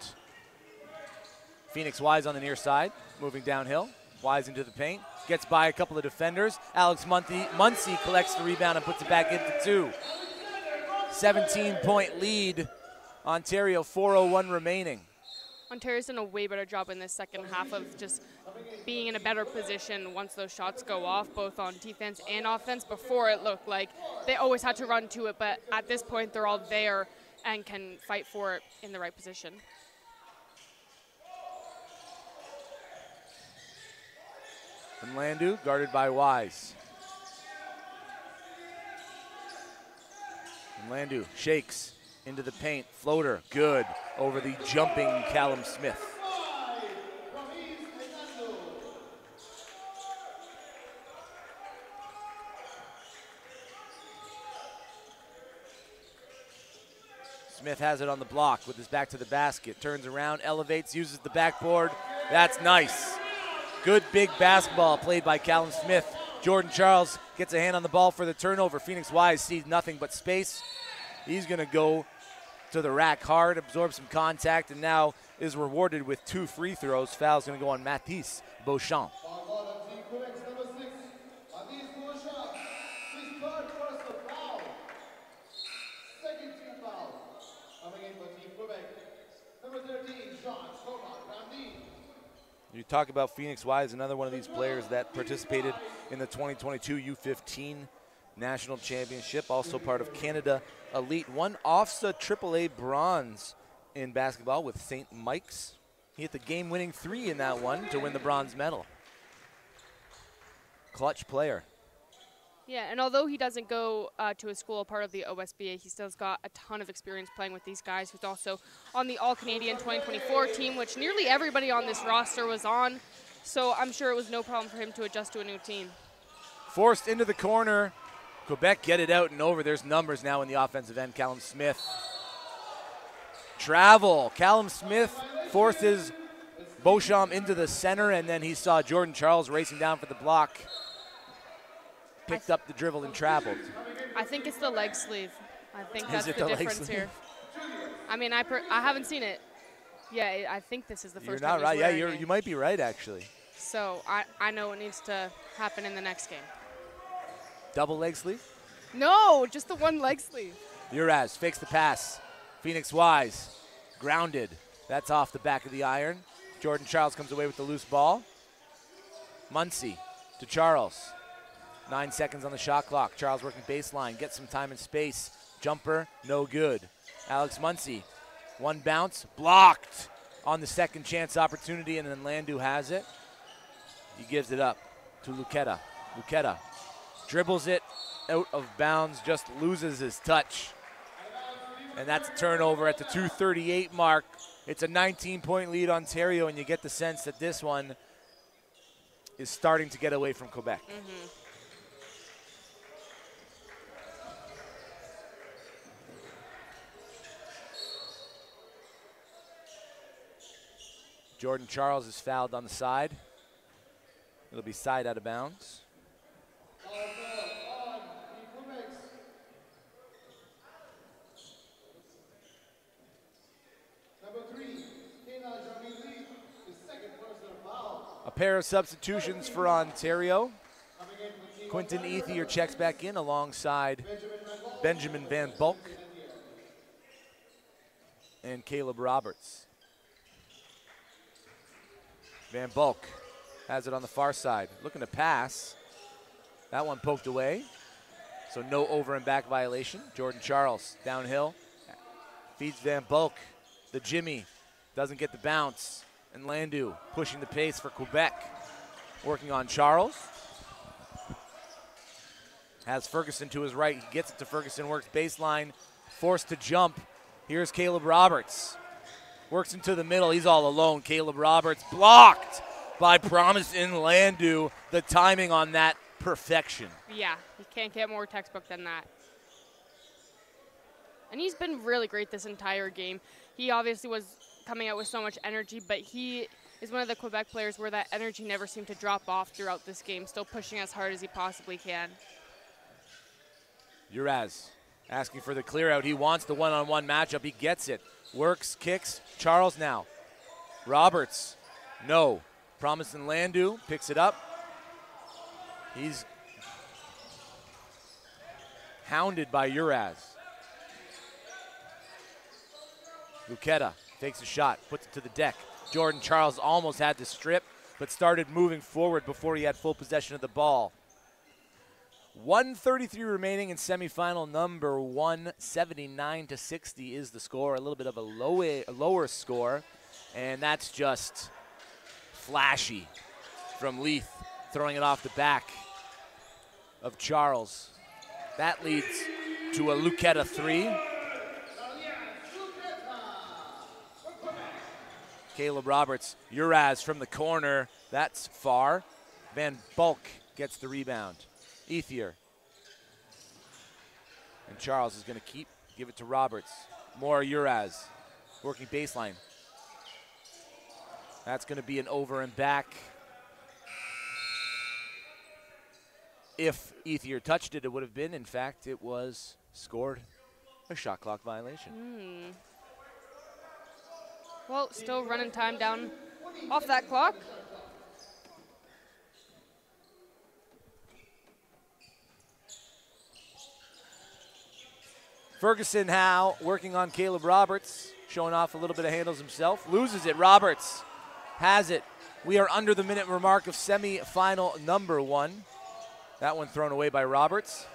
C: Phoenix Wise on the near side, moving downhill. Wise into the paint, gets by a couple of defenders. Alex Muncy collects the rebound and puts it back into 2. 17-point lead. Ontario, 4:01 remaining.
D: Ontario's done a way better job in this second half of just being in a better position once those shots go off, both on defense and offense. Before it looked like they always had to run to it, but at this point they're all there and can fight for it in the right position.
C: And Landu guarded by Wise. And Landu shakes into the paint, floater, good, over the jumping Callum Smith. Smith has it on the block with his back to the basket, turns around, elevates, uses the backboard. That's nice. Good big basketball played by Callum Smith. Jordan Charles gets a hand on the ball for the turnover. Phoenix Wise sees nothing but space. He's going to go to the rack hard, absorb some contact, and now is rewarded with 2 free throws. Foul's going to go on Mathis Beauchamp. You talk about Phoenix Wise, another one of these players that participated in the 2022 U15 National Championship, also part of Canada Elite. Won OFSA AAA bronze in basketball with St. Mike's. He hit the game-winning 3 in that one to win the bronze medal. Clutch player.
D: Yeah, and although he doesn't go to a school part of the OSBA, he still's got a ton of experience playing with these guys. He's also on the All-Canadian 2024 team, which nearly everybody on this roster was on. So I'm sure it was no problem for him to adjust to a new team.
C: Forced into the corner. Quebec get it out and over. There's numbers now in the offensive end. Callum Smith. Travel. Callum Smith forces Beauchamp into the center, and then he saw Jordan Charles racing down for the block. Picked up the dribble and traveled.
D: I think it's the leg sleeve. I think that's the
C: difference
D: difference here. I mean, I haven't seen it. Yeah, I think this is the first
C: You're
D: time
C: not right. Yeah,
D: he's wearing it.
C: you might be right, actually.
D: So I know what needs to happen in the next game.
C: Double leg sleeve?
D: No, just the one leg sleeve.
C: Uraz fakes the pass. Phoenix Wise grounded. That's off the back of the iron. Jordan Charles comes away with the loose ball. Muncy to Charles. 9 seconds on the shot clock. Charles working baseline, gets some time and space. Jumper, no good. Alex Muncy, one bounce, blocked on the second chance opportunity, and then Landu has it. He gives it up to Luqueta. Luqueta dribbles it out of bounds, just loses his touch. And that's a turnover at the 2:38 mark. It's a 19-point lead, Ontario, and you get the sense that this one is starting to get away from Quebec.
D: Mm-hmm.
C: Jordan Charles is fouled on the side. It'll be side out of bounds. A pair of substitutions for Ontario. Quinton Ethier checks back in alongside Benjamin Van Bulk and Caleb Roberts. Van Bulk has it on the far side, looking to pass. That one poked away, so no over and back violation. Jordan Charles downhill, feeds Van Bulk. The Jimmy doesn't get the bounce, and Landu pushing the pace for Quebec. Working on Charles. Has Ferguson to his right, he gets it to Ferguson, works baseline, forced to jump. Here's Caleb Roberts. Works into the middle, he's all alone. Caleb Roberts blocked by Promise in Landu. The timing on that, perfection.
D: Yeah, you can't get more textbook than that. And he's been really great this entire game. He obviously was coming out with so much energy, but he is one of the Quebec players where that energy never seemed to drop off throughout this game, still pushing as hard as he possibly can.
C: Uraz asking for the clear out. He wants the one-on-one matchup. He gets it. Works, kicks. Charles now. Roberts, no. Promise in Landu picks it up. He's hounded by Uraz. Luqueta takes a shot, puts it to the deck. Jordan Charles almost had the strip, but started moving forward before he had full possession of the ball. 1:33 remaining in semifinal number 1. 79-60 is the score. A little bit of a lower score, and that's just flashy from Leith, throwing it off the back of Charles. That leads to a Luqueta 3. Caleb Roberts, Uraz from the corner. That's far. Van Bulk gets the rebound. Ethier. And Charles is going to give it to Roberts. More Uraz, working baseline. That's going to be an over and back. If Ethier touched it, it would have been. In fact, it was scored a shot clock violation.
D: Well, still running time down off that clock.
C: Ferguson Howe working on Caleb Roberts, showing off a little bit of handles himself. Loses it. Roberts has it. We are under the minute mark of semi-final number 1. That one thrown away by Roberts.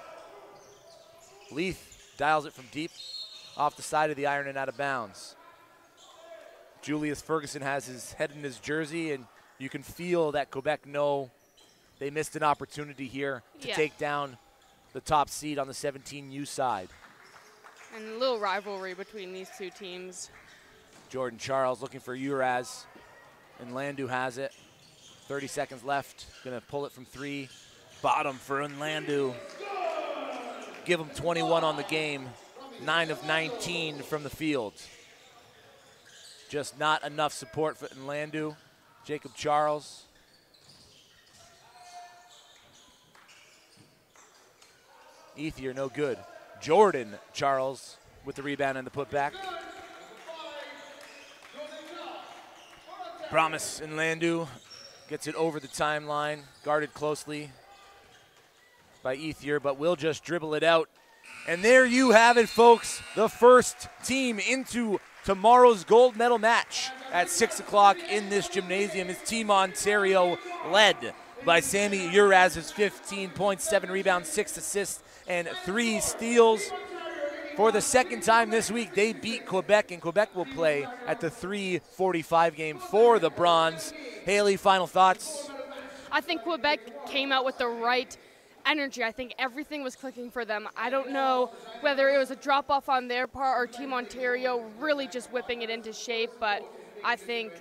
C: Leith dials it from deep off the side of the iron and out of bounds. Julius Ferguson has his head in his jersey, and you can feel that Quebec know they missed an opportunity here to take down the top seed on the 17U side.
D: And a little rivalry between these two teams.
C: Jordan Charles looking for Uraz, and Landu has it. 30 seconds left. Gonna pull it from 3. Bottom for Nlandu. Give him 21 on the game. 9 of 19 from the field. Just not enough support for Nlandu. Jacob Charles. Ethier no good. Jordan Charles with the rebound and the putback. Promise Nlandu gets it over the timeline, guarded closely by Ethier, but will just dribble it out. And there you have it, folks. The first team into tomorrow's gold medal match at 6 o'clock in this gymnasium is Team Ontario, led by Sammy Uraz's 15 points, 7 rebounds, 6 assists, and 3 steals. For the second time this week, they beat Quebec, and Quebec will play at the 3:45 game for the bronze. Haley, final thoughts?
D: I think Quebec came out with the right energy. I think everything was clicking for them. I don't know whether it was a drop-off on their part or Team Ontario really just whipping it into shape, but I think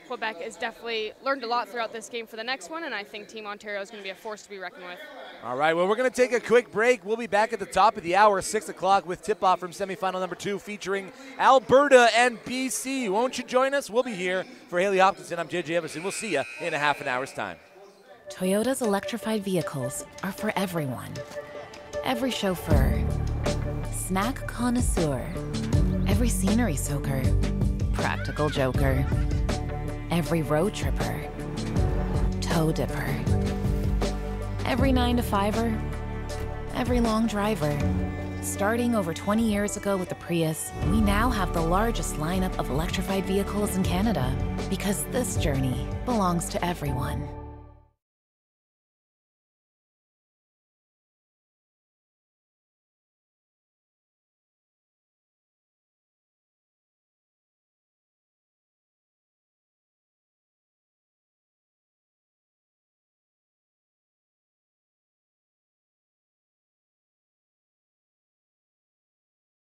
D: Quebec has definitely learned a lot throughout this game for the next one, and I think Team Ontario is going to be a force to be reckoned with.
C: All right, well, we're going to take a quick break. We'll be back at the top of the hour, 6 o'clock, with tip-off from semifinal number 2 featuring Alberta and BC. Won't you join us? We'll be here. For Haley Hopkinson, I'm JJ Everson. We'll see you in a half an hour's time.
E: Toyota's electrified vehicles are for everyone. Every chauffeur, snack connoisseur, every scenery soaker, practical joker, every road tripper, toe dipper, every 9-to-5er, every long driver. Starting over 20 years ago with the Prius, we now have the largest lineup of electrified vehicles in Canada because this journey belongs to everyone.